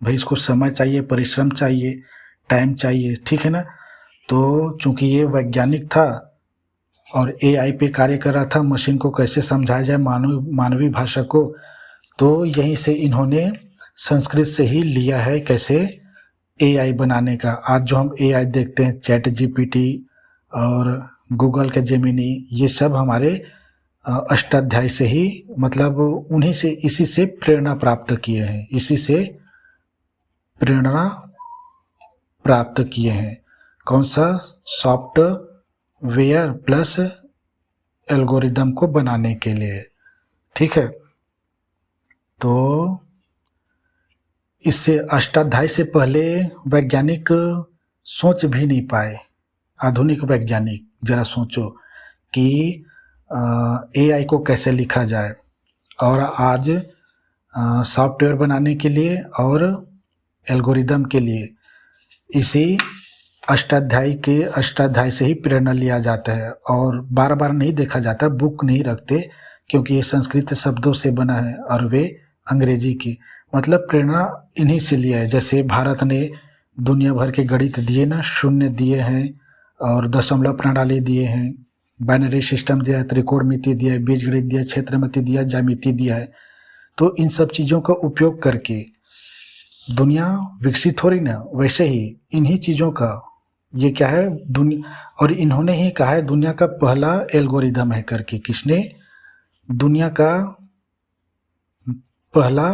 भाई इसको समय चाहिए, परिश्रम चाहिए, टाइम चाहिए, ठीक है ना। तो चूंकि ये वैज्ञानिक था और एआई पे कार्य कर रहा था, मशीन को कैसे समझाया जाए मानवीय भाषा को, तो यहीं से इन्होंने संस्कृत से ही लिया है कैसे एआई बनाने का। आज जो हम एआई देखते हैं, चैट जीपीटी और गूगल के जेमिनी, ये सब हमारे अष्टाध्याय से ही, मतलब उन्हीं से, इसी से प्रेरणा प्राप्त किए हैं, इसी से प्रेरणा प्राप्त किए हैं। कौन सा, सॉफ्टवेयर प्लस एल्गोरिदम को बनाने के लिए, ठीक है। तो इससे अष्टाध्याय से पहले वैज्ञानिक सोच भी नहीं पाए, आधुनिक वैज्ञानिक जरा सोचो कि एआई को कैसे लिखा जाए, और आज सॉफ्टवेयर बनाने के लिए और एल्गोरिदम के लिए इसी अष्टाध्याय से ही प्रेरणा लिया जाता है। और बार बार नहीं देखा जाता, बुक नहीं रखते, क्योंकि ये संस्कृत शब्दों से बना है और वे अंग्रेजी की, मतलब प्रेरणा इन्हीं से लिया है। जैसे भारत ने दुनिया भर के गणित दिए ना, शून्य दिए हैं और दशमलव प्रणाली दिए हैं, बाइनरी सिस्टम दिया है, त्रिकोणमिति दिया है, बीजगणित दिया है, क्षेत्रमिति दिया है, ज्यामिति दिया है। तो इन सब चीज़ों का उपयोग करके दुनिया विकसित हो रही ना, वैसे ही इन्हीं चीज़ों का ये क्या है दुनिया, और इन्होंने ही कहा है दुनिया का पहला एल्गोरिदम है करके। किसने, दुनिया का पहला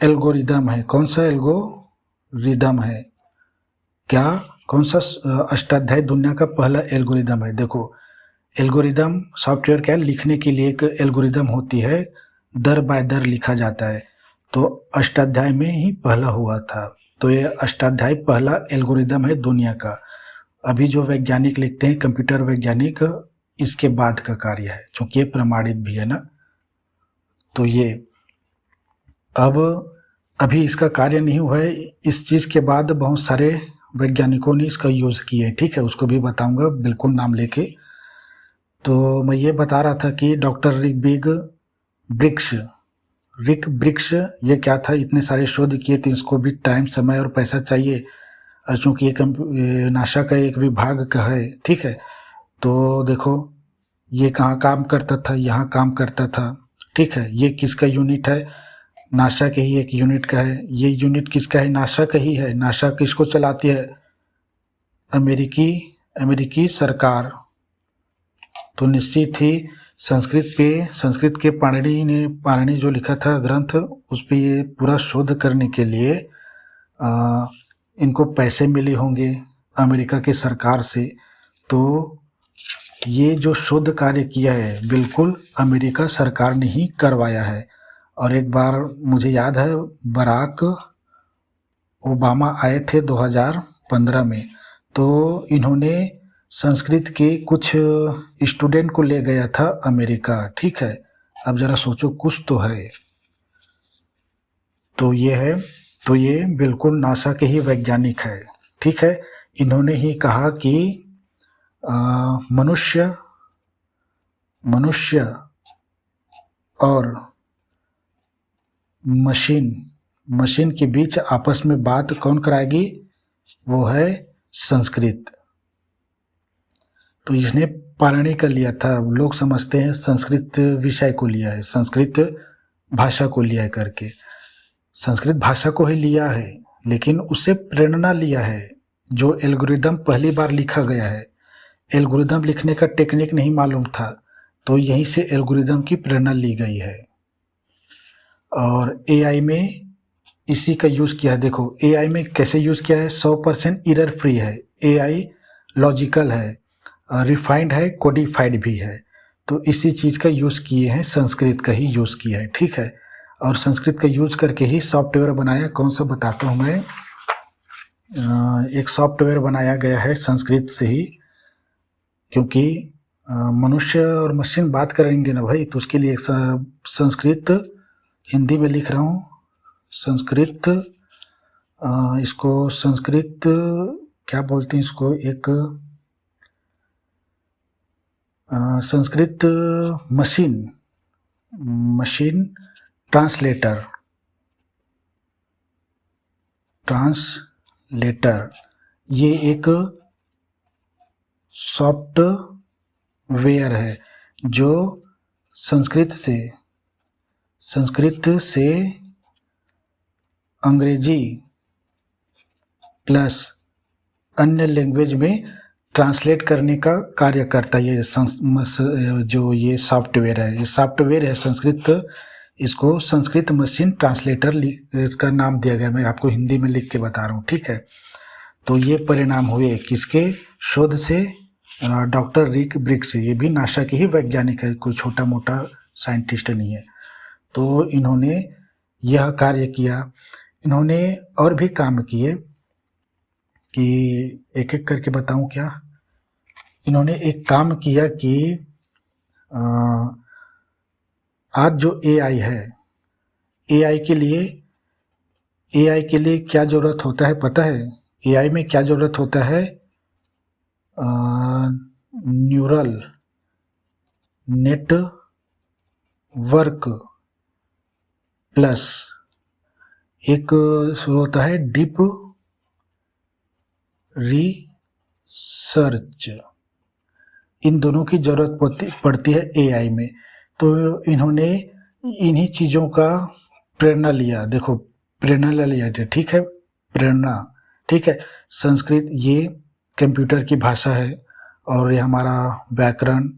एल्गोरिदम है। कौन सा एल्गोरिदम है, क्या, कौन सा अष्टाध्याय दुनिया का पहला एल्गोरिदम है। देखो, एल्गोरिदम सॉफ्टवेयर क्या है, लिखने के लिए एक एल्गोरिदम होती है, दर बाय दर लिखा जाता है, तो अष्टाध्याय में ही पहला हुआ था। तो ये अष्टाध्याय पहला एल्गोरिदम है दुनिया का। अभी जो वैज्ञानिक लिखते हैं, कंप्यूटर वैज्ञानिक, इसके बाद का कार्य है, क्योंकि ये प्रमाणित भी है ना। तो ये अब अभी इसका कार्य नहीं हुआ है, इस चीज़ के बाद बहुत सारे वैज्ञानिकों ने इसका यूज़ किया है, ठीक है, उसको भी बताऊंगा बिल्कुल नाम लेके। तो मैं ये बता रहा था कि डॉक्टर रिक ब्रिक्स ये क्या था, इतने सारे शोध किए थे, इसको भी टाइम, समय और पैसा चाहिए, और चूँकि ये नासा का एक विभाग का है, ठीक है। तो देखो, ये कहाँ काम करता था, यहाँ काम करता था, ठीक है। ये किसका यूनिट है, नासा के ही एक यूनिट का है। ये यूनिट किसका है, नासा का ही है। नासा किसको चलाती है, अमेरिकी सरकार। तो निश्चित ही संस्कृत के पाणिनि जो लिखा था ग्रंथ, उस पर ये पूरा शोध करने के लिए इनको पैसे मिले होंगे अमेरिका की सरकार से। तो ये जो शोध कार्य किया है बिल्कुल अमेरिका सरकार ने ही करवाया है। और एक बार मुझे याद है, बराक ओबामा आए थे 2015 में, तो इन्होंने संस्कृत के कुछ स्टूडेंट को ले गया था अमेरिका, ठीक है। अब ज़रा सोचो, कुछ तो है। तो ये है, तो ये बिल्कुल नासा के ही वैज्ञानिक है, ठीक है। इन्होंने ही कहा कि मनुष्य और मशीन के बीच आपस में बात कौन कराएगी, वो है संस्कृत। तो इसने पाणिनि का लिया था, लोग समझते हैं संस्कृत विषय को लिया है, संस्कृत भाषा को लिया करके। संस्कृत भाषा को ही लिया है, लेकिन उससे प्रेरणा लिया है। जो एल्गोरिदम पहली बार लिखा गया है, एल्गोरिदम लिखने का टेक्निक नहीं मालूम था, तो यहीं से एल्गोरिदम की प्रेरणा ली गई है। और एआई में इसी का यूज़ किया है। देखो एआई में कैसे यूज़ किया है, 100% एरर फ्री है। एआई लॉजिकल है, रिफाइंड है, कोडिफाइड भी है। तो इसी चीज़ का यूज़ किए हैं, संस्कृत का ही यूज़ किया है, ठीक है। और संस्कृत का यूज़ करके ही सॉफ्टवेयर बनाया। कौन सा बताता हूँ मैं। एक सॉफ्टवेयर बनाया गया है संस्कृत से ही, क्योंकि मनुष्य और मशीन बात करेंगे ना भाई, तो उसके लिए एक संस्कृत, हिंदी में लिख रहा हूँ संस्कृत, इसको संस्कृत क्या बोलते हैं इसको, एक संस्कृत मशीन ट्रांसलेटर, ये एक सॉफ्टवेयर है जो संस्कृत से अंग्रेजी प्लस अन्य लैंग्वेज में ट्रांसलेट करने का कार्य करता है। जो ये सॉफ्टवेयर है संस्कृत, इसको संस्कृत मशीन ट्रांसलेटर इसका नाम दिया गया। मैं आपको हिंदी में लिख के बता रहा हूँ, ठीक है। तो ये परिणाम हुए किसके शोध से, डॉक्टर रिक ब्रिक्स। ये भी नासा के ही वैज्ञानिक है, कोई छोटा मोटा साइंटिस्ट नहीं है। तो इन्होंने यह कार्य किया। इन्होंने और भी काम किए कि एक एक करके बताऊं क्या। इन्होंने एक काम किया कि आज जो एआई है, एआई के लिए क्या ज़रूरत होता है पता है? एआई में क्या ज़रूरत होता है? न्यूरल नेटवर्क प्लस एक होता है डीप रिसर्च। इन दोनों की ज़रूरत पड़ती है एआई में। तो इन्होंने इन्हीं चीज़ों का प्रेरणा लिया। देखो प्रेरणा लिया, ठीक है, प्रेरणा, ठीक है। संस्कृत ये कंप्यूटर की भाषा है और ये हमारा व्याकरण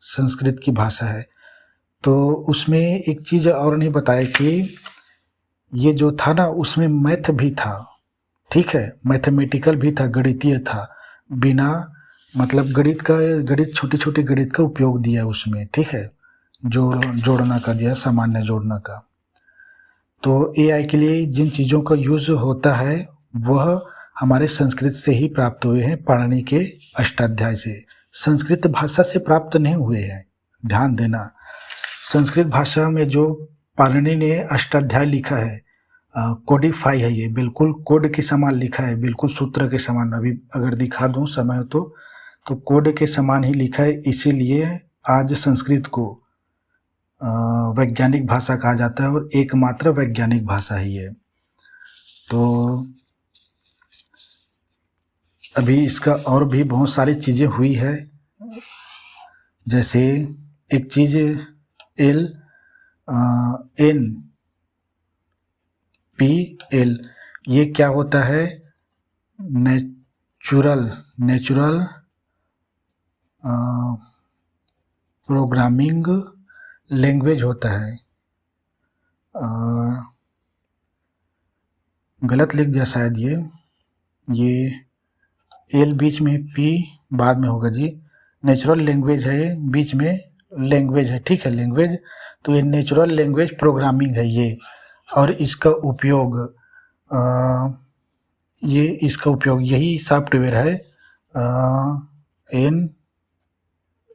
संस्कृत की भाषा है। तो उसमें एक चीज़ और नहीं बताया कि ये जो था ना, उसमें मैथ भी था, ठीक है, मैथमेटिकल भी था, गणितीय था। बिना मतलब गणित छोटी छोटी गणित का उपयोग दिया उसमें, ठीक है, जोड़ना का दिया, सामान्य जोड़ना का। तो एआई के लिए जिन चीज़ों का यूज़ होता है वह हमारे संस्कृत से ही प्राप्त हुए हैं, पाणिनि के अष्टाध्याय से। संस्कृत भाषा से प्राप्त नहीं हुए हैं, ध्यान देना। संस्कृत भाषा में जो पाणिनि ने अष्टाध्याय लिखा है, कोडिफाई है, ये बिल्कुल कोड के समान लिखा है, बिल्कुल सूत्र के समान। अभी अगर दिखा दूं समय तो कोड के समान ही लिखा है। इसीलिए आज संस्कृत को वैज्ञानिक भाषा कहा जाता है और एकमात्र वैज्ञानिक भाषा ही है। तो अभी इसका और भी बहुत सारी चीज़ें हुई है, जैसे एक चीज़ NPL, ये क्या होता है? नेचुरल प्रोग्रामिंग लैंग्वेज होता है। गलत लिख दिया शायद, ये एल बीच में, पी बाद में होगा जी। नेचुरल लैंग्वेज है, बीच में लैंग्वेज है, ठीक है, लैंग्वेज। तो ये नेचुरल लैंग्वेज प्रोग्रामिंग है ये, और इसका उपयोग यही सॉफ्टवेयर है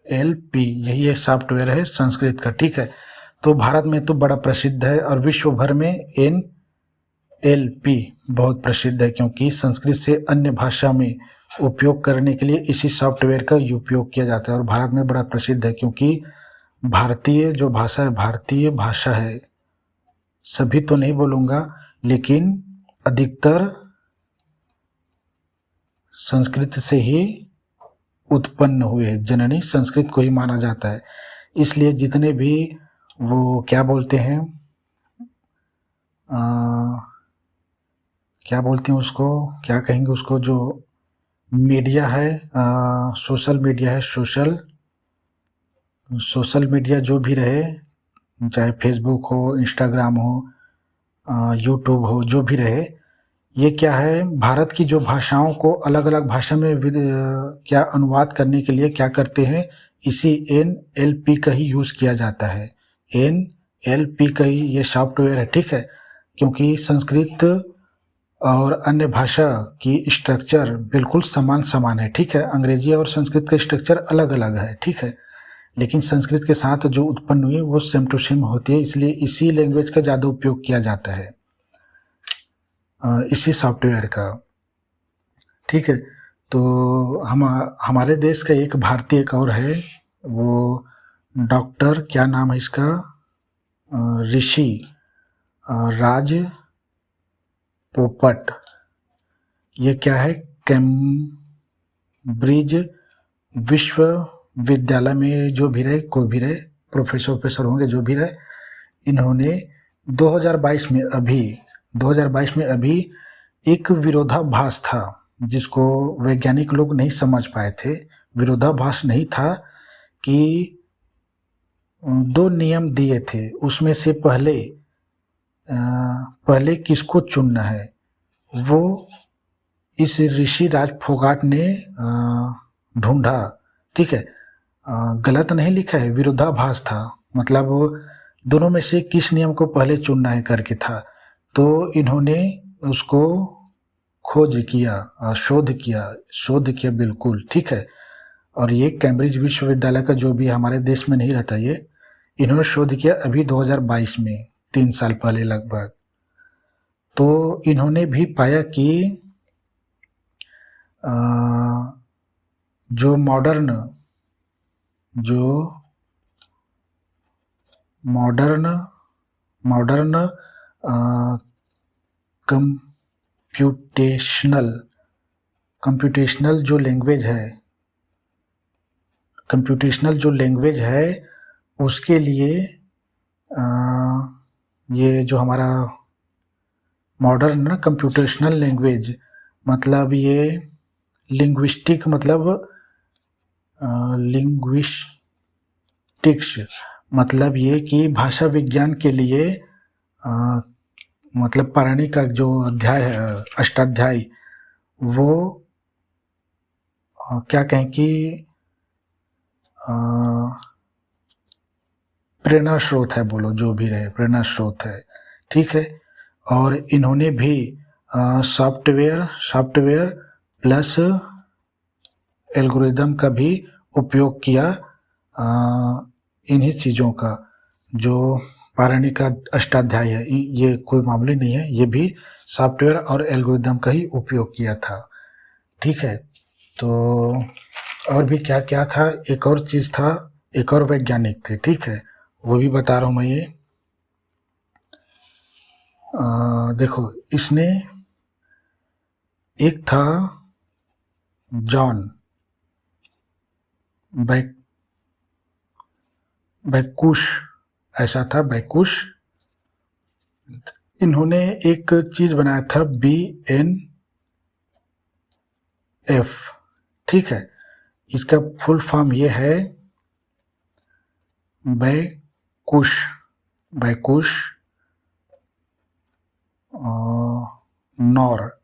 NLP, यही एक सॉफ्टवेयर है संस्कृत का, ठीक है। तो भारत में तो बड़ा प्रसिद्ध है और विश्व भर में NLP बहुत प्रसिद्ध है, क्योंकि संस्कृत से अन्य भाषा में उपयोग करने के लिए इसी सॉफ्टवेयर का उपयोग किया जाता है। और भारत में बड़ा प्रसिद्ध है क्योंकि भारतीय जो भाषा है, भारतीय भाषा है, सभी तो नहीं बोलूँगा लेकिन अधिकतर संस्कृत से ही उत्पन्न हुए हैं। जननी संस्कृत को ही माना जाता है। इसलिए जितने भी वो क्या बोलते हैं, क्या बोलते हैं उसको, क्या कहेंगे उसको, जो मीडिया है, सोशल मीडिया है, सोशल मीडिया जो भी रहे, चाहे फेसबुक हो, इंस्टाग्राम हो, यूट्यूब हो, जो भी रहे, ये क्या है, भारत की जो भाषाओं को अलग अलग भाषा में क्या अनुवाद करने के लिए क्या करते हैं, इसी NLP का ही यूज़ किया जाता है। NLP का ही ये सॉफ्टवेयर है, ठीक है। क्योंकि संस्कृत और अन्य भाषा की स्ट्रक्चर बिल्कुल समान है, ठीक है। अंग्रेजी और संस्कृत का स्ट्रक्चर अलग अलग है, ठीक है, लेकिन संस्कृत के साथ जो उत्पन्न हुई वो सेम टू सेम होती है, इसलिए इसी लैंग्वेज का ज़्यादा उपयोग किया जाता है, इसी सॉफ्टवेयर का, ठीक है। तो हमारे देश का एक भारतीय एक और है, वो डॉक्टर, क्या नाम है इसका, ऋषि राज पोपट। ये क्या है, कैम्ब्रिज विश्वविद्यालय में जो भी रहे, कोई भी रहे, प्रोफेसर होंगे जो भी रहे, इन्होंने 2022 में अभी एक विरोधाभास था जिसको वैज्ञानिक लोग नहीं समझ पाए थे। विरोधाभास नहीं था कि 2 नियम दिए थे, उसमें से पहले किसको चुनना है, वो इस ऋषि राज फोगाट ने ढूंढा, ठीक है। गलत नहीं लिखा है, विरोधाभास था, मतलब दोनों में से किस नियम को पहले चुनना है करके था। तो इन्होंने उसको खोज किया, शोध किया बिल्कुल, ठीक है। और ये कैम्ब्रिज विश्वविद्यालय का जो भी हमारे देश में नहीं रहता, ये इन्होंने शोध किया अभी 2022 में, 3 साल पहले लगभग। तो इन्होंने भी पाया कि जो मॉडर्न कंप्यूटेशनल जो लैंग्वेज है उसके लिए ये जो हमारा मॉडर्न कंप्यूटेशनल लैंग्वेज, मतलब ये लिंग्विस्टिक, मतलब लिंग्विस्टिक्स, मतलब ये कि भाषा विज्ञान के लिए मतलब पाणिनि का जो अध्याय है, अष्टाध्यायी, वो क्या कहें कि प्रेरणा स्रोत है, बोलो जो भी रहे, प्रेरणा स्रोत है, ठीक है। और इन्होंने भी सॉफ्टवेयर प्लस एल्गोरिदम का भी उपयोग किया, इन्हीं चीज़ों का, जो पाणिनि का अष्टाध्यायी है, ये कोई मामूली नहीं है, ये भी सॉफ्टवेयर और एल्गोरिदम का ही उपयोग किया था, ठीक है। तो और भी क्या क्या था, एक और चीज़ था, एक और वैज्ञानिक थे, ठीक है, वो भी बता रहा हूँ मैं। ये देखो, इसने एक था जॉन बैकुश, ऐसा था बैकुश। इन्होंने एक चीज़ बनाया था BNF, ठीक है। इसका फुल फॉर्म ये है बैकुश नॉर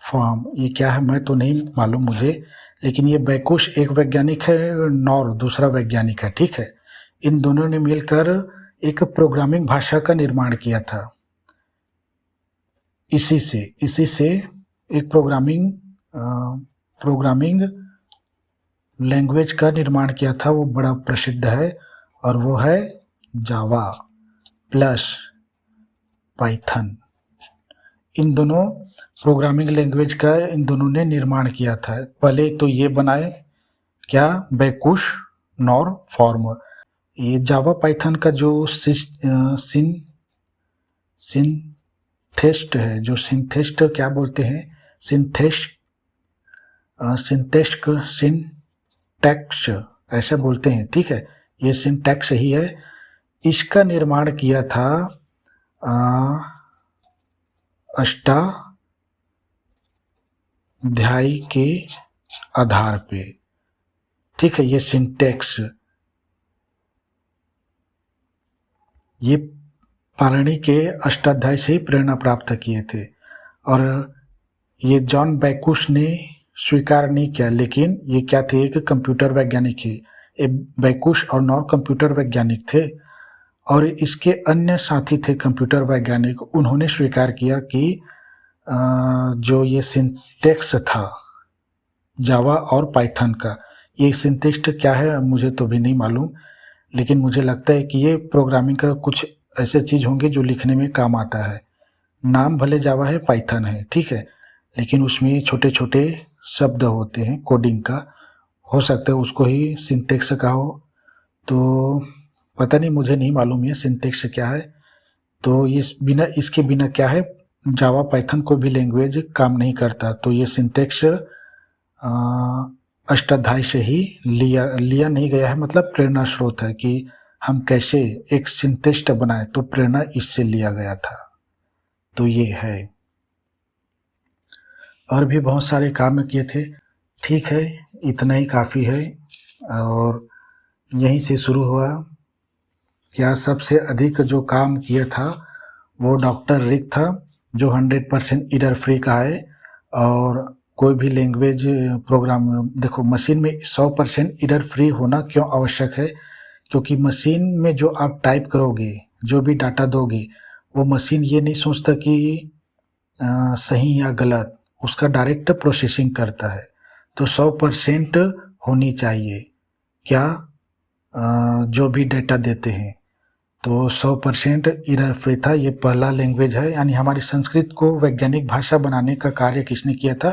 फॉर्म। ये क्या है मैं तो नहीं मालूम मुझे, लेकिन ये बैकुश एक वैज्ञानिक है, नॉर दूसरा वैज्ञानिक है, ठीक है। इन दोनों ने मिलकर एक प्रोग्रामिंग भाषा का निर्माण किया था। इसी से एक प्रोग्रामिंग लैंग्वेज का निर्माण किया था, वो बड़ा प्रसिद्ध है, और वो है जावा प्लस पाइथन। इन दोनों प्रोग्रामिंग लैंग्वेज का इन दोनों ने निर्माण किया था। पहले तो ये बनाए क्या, बैकुश नॉर फॉर्म। ये जावा पाइथन का जो सिंथेस्ट है, जो सिंथेस्ट क्या बोलते हैं, सिंटैक्स ऐसा बोलते हैं, ठीक है। ये सिंटैक्स ही है। इसका निर्माण किया था अष्टाध्यायी के आधार पे, ठीक है। ये सिंटेक्स, ये पाणिनि के अष्टाध्यायी से ही प्रेरणा प्राप्त किए थे और ये जॉन बैकुश ने स्वीकार नहीं किया, लेकिन ये क्या थे, एक कंप्यूटर वैज्ञानिक थे। बैकुश और नॉर कंप्यूटर वैज्ञानिक थे और इसके अन्य साथी थे कंप्यूटर वैज्ञानिक, उन्होंने स्वीकार किया कि जो ये सिंटेक्स था जावा और पाइथन का, ये सिंटेक्स क्या है मुझे तो भी नहीं मालूम, लेकिन मुझे लगता है कि ये प्रोग्रामिंग का कुछ ऐसे चीज़ होंगे जो लिखने में काम आता है। नाम भले जावा है, पाइथन है, ठीक है, लेकिन उसमें छोटे छोटे शब्द होते हैं कोडिंग का, हो सकता है उसको ही सिंटेक्स का हो, तो पता नहीं, मुझे नहीं मालूम ये सिंटेक्स क्या है। तो इसके बिना क्या है, जावा पाइथन कोई भी लैंग्वेज काम नहीं करता। तो ये सिंटेक्स अष्टाध्यायी से ही लिया नहीं गया है, मतलब प्रेरणा स्रोत है कि हम कैसे एक सिंटेक्स बनाए, तो प्रेरणा इससे लिया गया था। तो ये है, और भी बहुत सारे काम किए थे, ठीक है, इतना ही काफ़ी है। और यहीं से शुरू हुआ। क्या सबसे अधिक जो काम किया था वो डॉक्टर रिक था, जो 100% एरर फ्री का है। और कोई भी लैंग्वेज प्रोग्राम, देखो मशीन में 100% एरर फ्री होना क्यों आवश्यक है, क्योंकि मशीन में जो आप टाइप करोगे, जो भी डाटा दोगे, वो मशीन ये नहीं सोचता कि सही या गलत, उसका डायरेक्ट प्रोसेसिंग करता है। तो 100% होनी चाहिए क्या, जो भी डेटा देते हैं, तो 100% एरर फ्री था। ये पहला लैंग्वेज है, यानी हमारी संस्कृत को वैज्ञानिक भाषा बनाने का कार्य किसने किया था,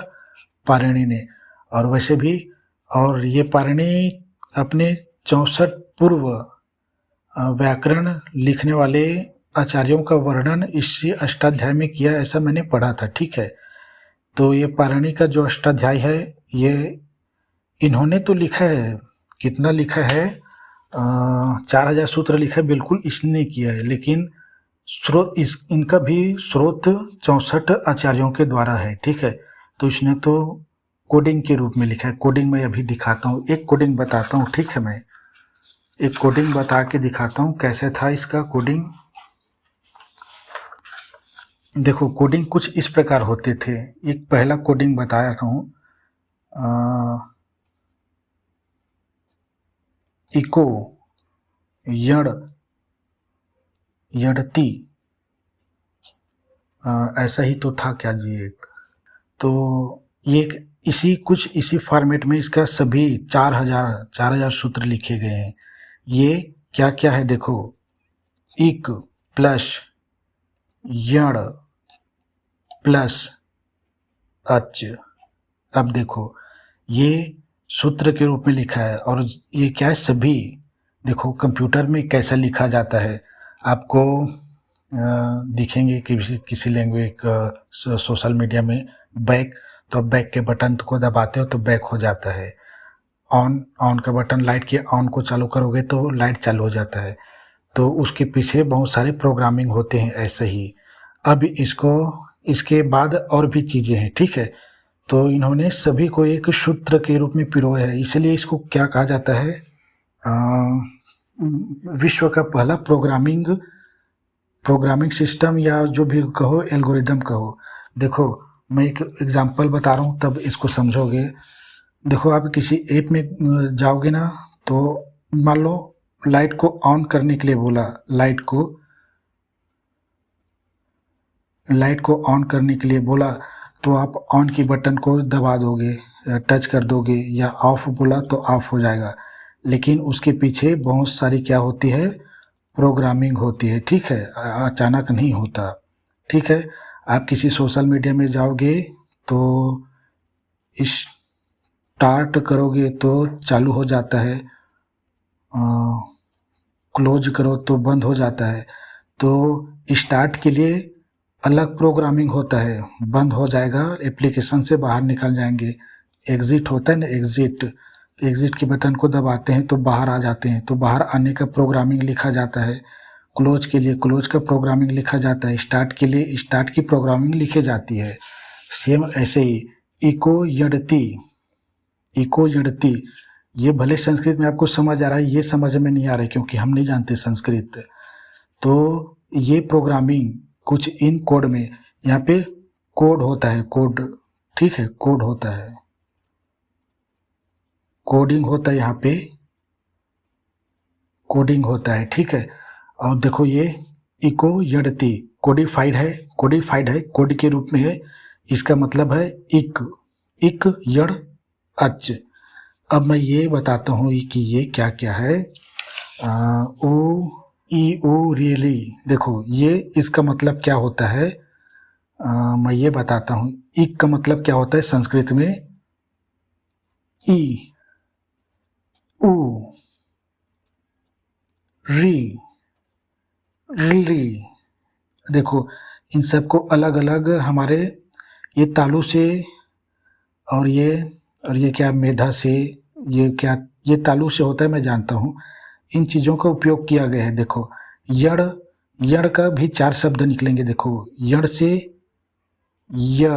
पाणिनि ने। और वैसे भी, और ये पाणिनि अपने 64 पूर्व व्याकरण लिखने वाले आचार्यों का वर्णन इसी अष्टाध्यायी में किया, ऐसा मैंने पढ़ा था, ठीक है। तो ये पाणिनि का जो अष्टाध्यायी है, ये इन्होंने तो लिखा है, कितना लिखा है, 4000 सूत्र लिखा है, बिल्कुल इसने किया है, लेकिन स्रोत इनका भी स्रोत 64 आचार्यों के द्वारा है, ठीक है। तो इसने तो कोडिंग के रूप में लिखा है। कोडिंग मैं अभी दिखाता हूँ, एक कोडिंग बताता हूँ, ठीक है, मैं एक कोडिंग बता के दिखाता हूँ कैसे था इसका कोडिंग। देखो कोडिंग कुछ इस प्रकार होते थे। एक पहला कोडिंग बताया था हूँ, इको यण यणति, ऐसा ही तो था क्या जी एक, तो ये इसी फॉर्मेट में इसका सभी 4000 सूत्र लिखे गए हैं। ये क्या क्या है देखो, इक प्लस यण प्लस अच। अब देखो ये सूत्र के रूप में लिखा है, और ये क्या है, सभी देखो कंप्यूटर में कैसा लिखा जाता है, आपको दिखेंगे किसी लैंग्वेज सोशल मीडिया में बैक, तो बैक के बटन को दबाते हो तो बैक हो जाता है। ऑन का बटन, लाइट के ऑन को चालू करोगे तो लाइट चालू हो जाता है। तो उसके पीछे बहुत सारे प्रोग्रामिंग होते हैं ऐसे ही। अब इसके बाद और भी चीज़ें हैं, ठीक है। तो इन्होंने सभी को एक सूत्र के रूप में पिरोया है, इसलिए इसको क्या कहा जाता है, विश्व का पहला प्रोग्रामिंग सिस्टम, या जो भी कहो, एल्गोरिदम कहो। देखो मैं एक एग्जांपल बता रहा हूँ, तब इसको समझोगे। देखो आप किसी ऐप में जाओगे ना, तो मान लो लाइट को ऑन करने के लिए बोला, लाइट को ऑन करने के लिए बोला, तो आप ऑन की बटन को दबा दोगे, टच कर दोगे, या ऑफ बोला तो ऑफ हो जाएगा। लेकिन उसके पीछे बहुत सारी क्या होती है, प्रोग्रामिंग होती है, ठीक है, अचानक नहीं होता, ठीक है। आप किसी सोशल मीडिया में जाओगे तो स्टार्ट करोगे तो चालू हो जाता है, क्लोज करो तो बंद हो जाता है। तो स्टार्ट के लिए अलग प्रोग्रामिंग होता है, बंद हो जाएगा, एप्लीकेशन से बाहर निकल जाएंगे। एग्ज़िट होता है ना, एग्ज़िट के बटन को दबाते हैं तो बाहर आ जाते हैं, तो बाहर आने का प्रोग्रामिंग लिखा जाता है। क्लोज के लिए क्लोज का प्रोग्रामिंग लिखा जाता है, स्टार्ट के लिए स्टार्ट की प्रोग्रामिंग लिखी जाती है। सेम ऐसे ही इको यड़ती, इको यड़ती, ये भले संस्कृत में आपको समझ आ रहा है, ये समझ में नहीं आ रहा है क्योंकि हम नहीं जानते संस्कृत। तो ये प्रोग्रामिंग कुछ इन कोड में, यहाँ पे कोड होता है, कोड, ठीक है, कोड होता है, कोडिंग होता है, यहाँ पे कोडिंग होता है, ठीक है। और देखो ये इको यड़ती कोडिफाइड है, कोडिफाइड है, कोड के रूप में है, इसका मतलब है इक, इक यड़ अच। अब मैं ये बताता हूँ कि ये क्या क्या है। ऊ ई ऊ रियली, देखो ये इसका मतलब क्या होता है, मैं ये बताता हूँ। इक का मतलब क्या होता है संस्कृत में, ई, ऊ, री, री। देखो इन सबको अलग अलग हमारे ये तालु से और ये क्या मेधा से, ये क्या, ये तालु से होता है, मैं जानता हूँ। इन चीज़ों का उपयोग किया गया है। देखो यड़, यड़ का भी 4 शब्द निकलेंगे। देखो यड़ से य,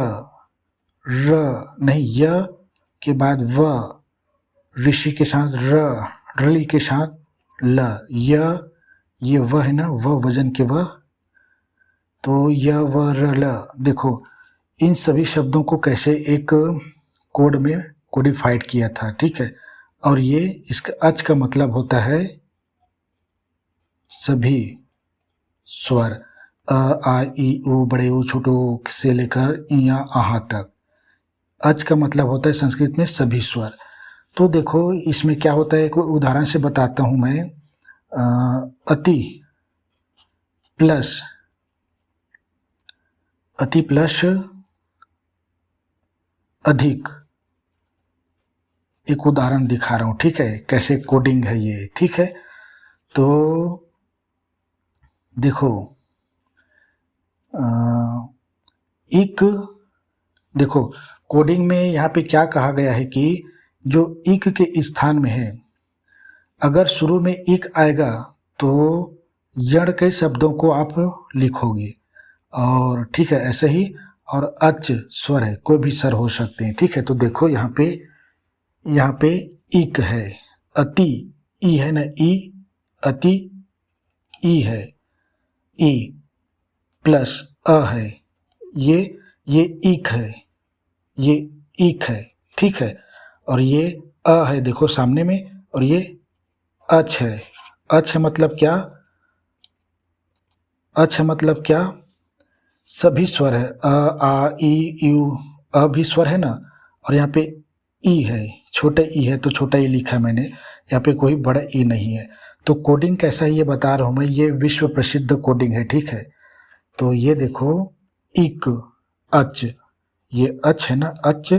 र नहीं, य के बाद व, ऋषि के साथ र, रली के साथ ल, ये व है ना, व वजन के व, तो य व र ल। देखो इन सभी शब्दों को कैसे एक कोड में कोडिफाइड किया था, ठीक है। और ये इसका अच का मतलब होता है सभी स्वर, अ आ ई उ बड़े ऊ छोटे ऊ से लेकर या आहा तक। अच का मतलब होता है संस्कृत में सभी स्वर। तो देखो इसमें क्या होता है, एक उदाहरण से बताता हूँ मैं। अति प्लस, अति प्लस अधिक, एक उदाहरण दिखा रहा हूँ, ठीक है, कैसे कोडिंग है ये, ठीक है। तो देखो इक, देखो कोडिंग में यहाँ पे क्या कहा गया है कि जो इक के स्थान में है, अगर शुरू में इक आएगा तो यड़ के शब्दों को आप लिखोगे, और ठीक है ऐसे ही। और अच स्वर है, कोई भी स्वर हो सकते हैं, ठीक है। तो देखो यहाँ पे इक है, अति ई है ना, ई, अति ई है, ई प्लस अ है, ये इक है, ये इक है, ठीक है। और ये अ है देखो सामने में, और ये अच है। अच है मतलब क्या, अच है मतलब क्या, सभी स्वर है, अ आ ई यू, अ भी स्वर है ना, और यहाँ पे ई है, छोटा ई है तो छोटा ई लिखा है मैंने, यहाँ पे कोई बड़ा ई नहीं है। तो कोडिंग कैसा है ये बता रहा हूँ मैं, ये विश्व प्रसिद्ध कोडिंग है, ठीक है। तो ये देखो इक अच, ये अच है ना, अच।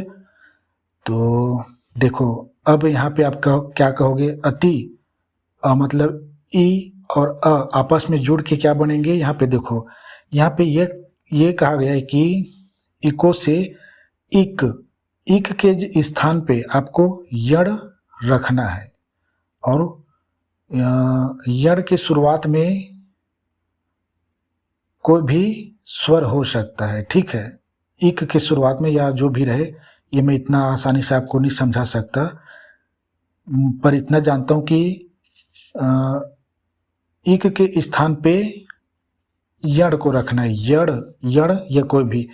तो देखो अब यहाँ पे आप क्या कहोगे, अति, मतलब ई और अ आपस में जुड़ के क्या बनेंगे, यहाँ पे देखो, यहाँ पे ये कहा गया है कि इको से इक, इक के स्थान पे आपको यड़ रखना है, और यड़ के शुरुआत में कोई भी स्वर हो सकता है, ठीक है। इक के शुरुआत में या जो भी रहे, ये मैं इतना आसानी से आपको नहीं समझा सकता, पर इतना जानता हूँ कि इक के स्थान पे यड़ को रखना है, यड़, या कोई भी,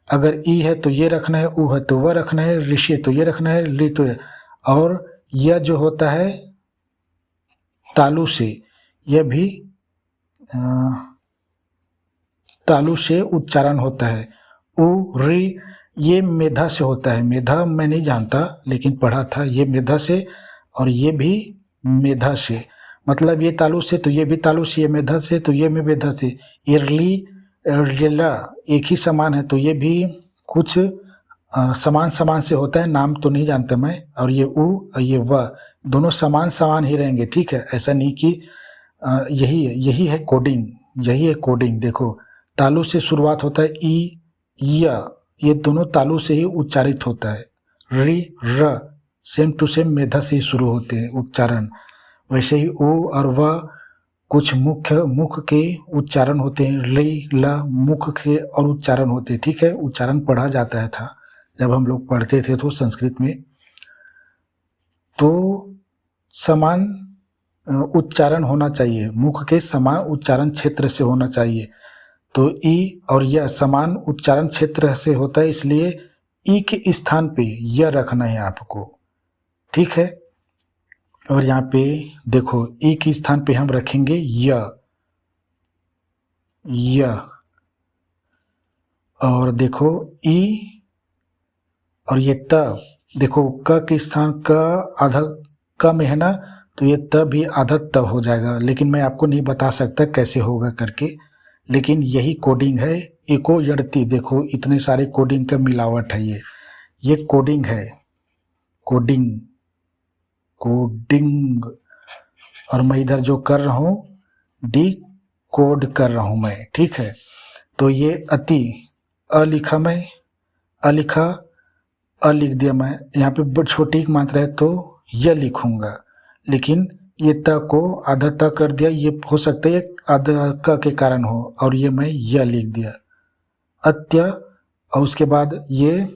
अगर ई है तो ये रखना है, ऊ है तो वह रखना है, ऋषि तो ये रखना है, ली तो ये। और यह जो होता है तालु से, यह भी तालु से उच्चारण होता है। ऊ री ये मेधा से होता है, मेधा मैं नहीं जानता लेकिन पढ़ा था, ये मेधा से, और ये भी मेधा से, मतलब ये तालु से तो ये भी तालु से, ये मेधा से तो ये भी मेधा से। इरली रिला एक ही समान है, तो ये भी कुछ समान से होता है, नाम तो नहीं जानता मैं। और ये ऊ और ये व दोनों समान ही रहेंगे, ठीक है। ऐसा नहीं कि यही है कोडिंग, यही है कोडिंग। देखो तालु से शुरुआत होता है, ई या, ये दोनों तालु से ही उच्चारित होता है। री र सेम टू सेम मेधा से ही शुरू होते हैं उच्चारण। वैसे ही ओ और व कुछ मुख के उच्चारण होते हैं, ली ल मुख के और उच्चारण होते हैं, ठीक है। उच्चारण पढ़ा जाता है था जब हम लोग पढ़ते थे तो संस्कृत में, तो समान उच्चारण होना चाहिए, मुख के समान उच्चारण क्षेत्र से होना चाहिए। तो ई और य समान उच्चारण क्षेत्र से होता है, इसलिए ई के स्थान पे य रखना है आपको, ठीक है। और यहाँ पे देखो ई के स्थान पे हम रखेंगे य, और देखो ई और ये त, देखो क के स्थान क आधा क में है ना, तो ये त भी आधा त हो जाएगा, लेकिन मैं आपको नहीं बता सकता कैसे होगा करके, लेकिन यही कोडिंग है। इको यड़ती, देखो इतने सारे कोडिंग का मिलावट है, ये कोडिंग है, कोडिंग, और मैं इधर जो कर रहा हूँ डी कोड कर रहा हूँ मैं, ठीक है। तो ये अति अ लिखा मैं, अ लिखा, अ लिख दिया मैं, यहाँ पे छोटी मात्रा है तो य लिखूंगा, लेकिन ये त को आधा त कर दिया, ये हो सकता है आधा क के कारण हो, और ये मैं य लिख दिया अत्य, और उसके बाद ये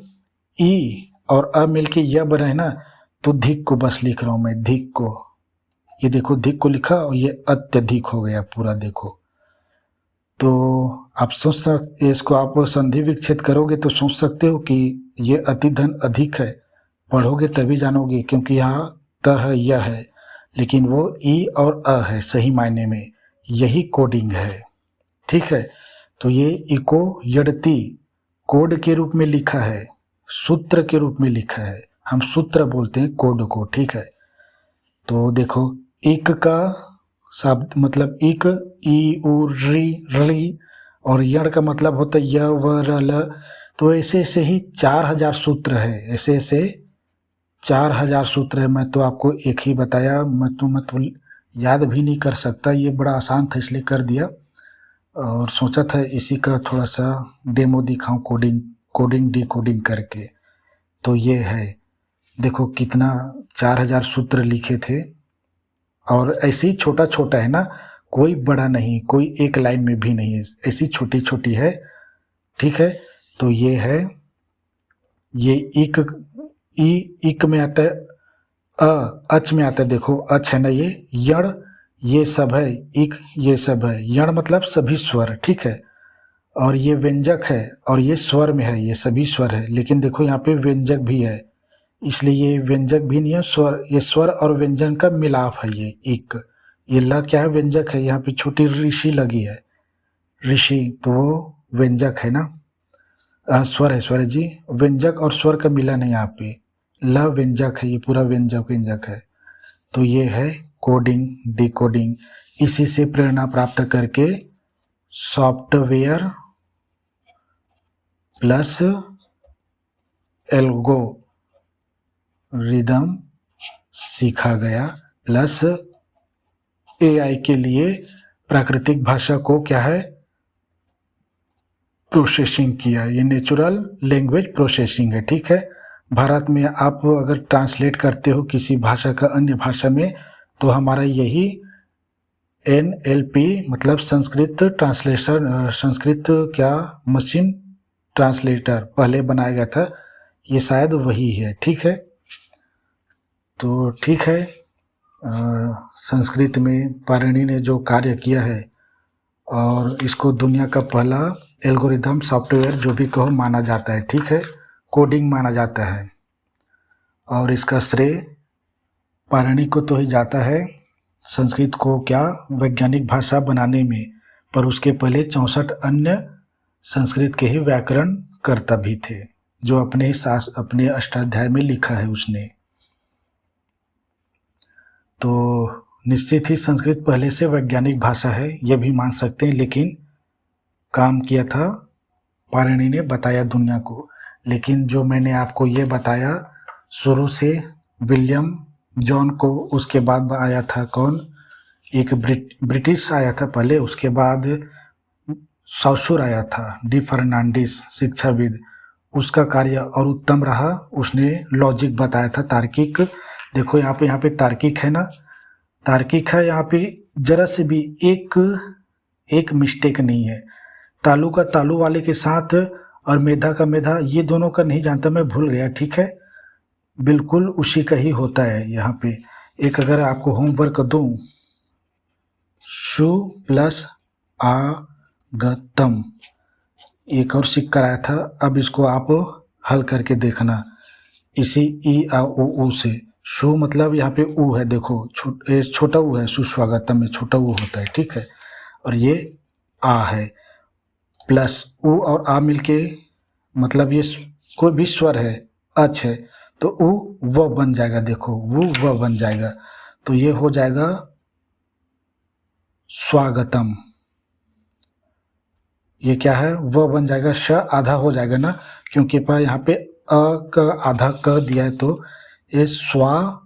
ई और अ मिलके य बना है ना, तो धिक को बस लिख रहा हूँ मैं, धिक को, ये देखो धिक को लिखा और ये अत्यधिक हो गया पूरा, देखो। तो आप सोच सकते, इसको आप संधि विच्छेद करोगे तो सोच सकते हो कि ये अति धन अधिक है, पढ़ोगे तभी जानोगे, क्योंकि यहाँ त है यह है, लेकिन वो ई और अ है सही मायने में, यही कोडिंग है, ठीक है। तो ये इको यड़ती कोड के रूप में लिखा है, सूत्र के रूप में लिखा है, हम सूत्र बोलते हैं कोड को, ठीक है। तो देखो इक का शब्द मतलब इक, ई उ री, और यण का मतलब होता है य व र ल। तो ऐसे ऐसे ही 4000 सूत्र है, ऐसे ऐसे 4000 सूत्र है। मैं तो आपको एक ही बताया, मैं तो याद भी नहीं कर सकता, ये बड़ा आसान था इसलिए कर दिया, और सोचा था इसी का थोड़ा सा डेमो दिखाऊं, कोडिंग डिकोडिंग करके। तो ये है, देखो कितना 4000 सूत्र लिखे थे, और ऐसे ही छोटा छोटा है ना, कोई बड़ा नहीं, कोई एक लाइन में भी नहीं है, ऐसी छोटी छोटी है, ठीक है। तो ये है, ये इक में आता है, अच में आता है, देखो अच है ना, ये यण, ये सब है, इक ये सब है, यण मतलब सभी स्वर, ठीक है। और ये व्यंजक है, और ये स्वर में है, ये सभी स्वर है, लेकिन देखो यहाँ पे व्यंजक भी है, इसलिए ये व्यंजक भी नहीं है, स्वर, ये स्वर और व्यंजन का मिलाप है ये एक। ये ल क्या है, व्यंजक है, यहाँ पे छोटी ऋषि लगी है, ऋषि, तो वो व्यंजक है ना, स्वर है जी, व्यंजक और स्वर का मिलन है यहाँ पे, ल व्यंजक है, ये पूरा व्यंजक है। तो ये है कोडिंग डिकोडिंग, इसी से प्रेरणा प्राप्त करके सॉफ्टवेयर प्लस एल्गो रिदम सीखा गया, प्लस एआई के लिए प्राकृतिक भाषा को क्या है, प्रोसेसिंग किया, ये नेचुरल लैंग्वेज प्रोसेसिंग है, ठीक है। भारत में आप अगर ट्रांसलेट करते हो किसी भाषा का अन्य भाषा में, तो हमारा यही NLP मतलब संस्कृत ट्रांसलेशन, संस्कृत क्या मशीन ट्रांसलेटर पहले बनाया गया था, ये शायद वही है, ठीक है। तो ठीक है, संस्कृत में पाणिनि ने जो कार्य किया है, और इसको दुनिया का पहला एल्गोरिथम सॉफ्टवेयर जो भी कहो माना जाता है, ठीक है, कोडिंग माना जाता है, और इसका श्रेय पाणिनि को तो ही जाता है, संस्कृत को क्या वैज्ञानिक भाषा बनाने में, पर उसके पहले 64 अन्य संस्कृत के ही व्याकरण कर्ता भी थे, जो अपने अष्टाध्याय में लिखा है उसने। तो निश्चित ही संस्कृत पहले से वैज्ञानिक भाषा है, यह भी मान सकते हैं, लेकिन काम किया था पाणिनि ने, बताया दुनिया को। लेकिन जो मैंने आपको ये बताया शुरू से, विलियम जॉन को, उसके बाद आया था कौन, एक ब्रिटिश आया था पहले, उसके बाद सौसुर आया था, डी फर्नांडिस शिक्षाविद, उसका कार्य और उत्तम रहा, उसने लॉजिक बताया था, तार्किक। देखो यहाँ पे तार्किक है ना, तार्किक है, यहाँ पे जरा से भी एक मिस्टेक नहीं है। तालु का तालु वाले के साथ और मेधा का मेधा, ये दोनों का नहीं जानता, मैं भूल गया, ठीक है, बिल्कुल उसी का ही होता है। यहाँ पे एक अगर आपको होमवर्क दूं, शु प्लस आगतम, एक और सीख कराया था, अब इसको आप हल करके देखना इसी ई आ उ से। शु मतलब यहाँ पे उ है, देखो छोटा उ है, सुस्वागतम में छोटा उ होता है, ठीक है, और ये आ है, प्लस उ और आ मिलके मतलब ये कोई भी स्वर है, अच है, तो उ व बन जाएगा, देखो वो व बन जाएगा, तो ये हो जाएगा स्वागतम। ये क्या है, व बन जाएगा, श आधा हो जाएगा ना, क्योंकि पर यहाँ पे अ का आधा क दिया है, तो ये स्वागतम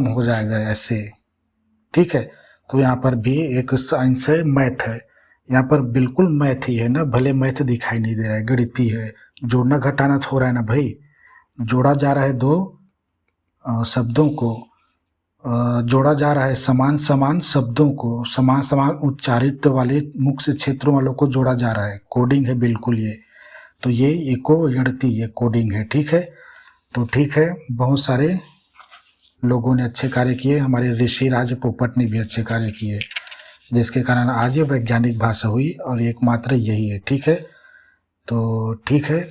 हो जाएगा ऐसे, ठीक है। तो यहाँ पर भी एक साइंस है, मैथ है, यहाँ पर बिल्कुल मैथ ही है ना, भले मैथ दिखाई नहीं दे रहा है, गणिती है, जोड़ना घटाना तो हो रहा है ना भाई, जोड़ा जा रहा है दो शब्दों को, जोड़ा जा रहा है समान समान शब्दों को, समान समान उच्चारित वाले मुख से क्षेत्रों वालों को जोड़ा जा रहा है, कोडिंग है बिल्कुल ये, तो ये इको यणति ये कोडिंग है, ठीक है। तो ठीक है, बहुत सारे लोगों ने अच्छे कार्य किए, हमारे ऋषिराज पोपट ने भी अच्छे कार्य किए, जिसके कारण आज ये वैज्ञानिक भाषा हुई और एकमात्र यही है, ठीक है। तो ठीक है।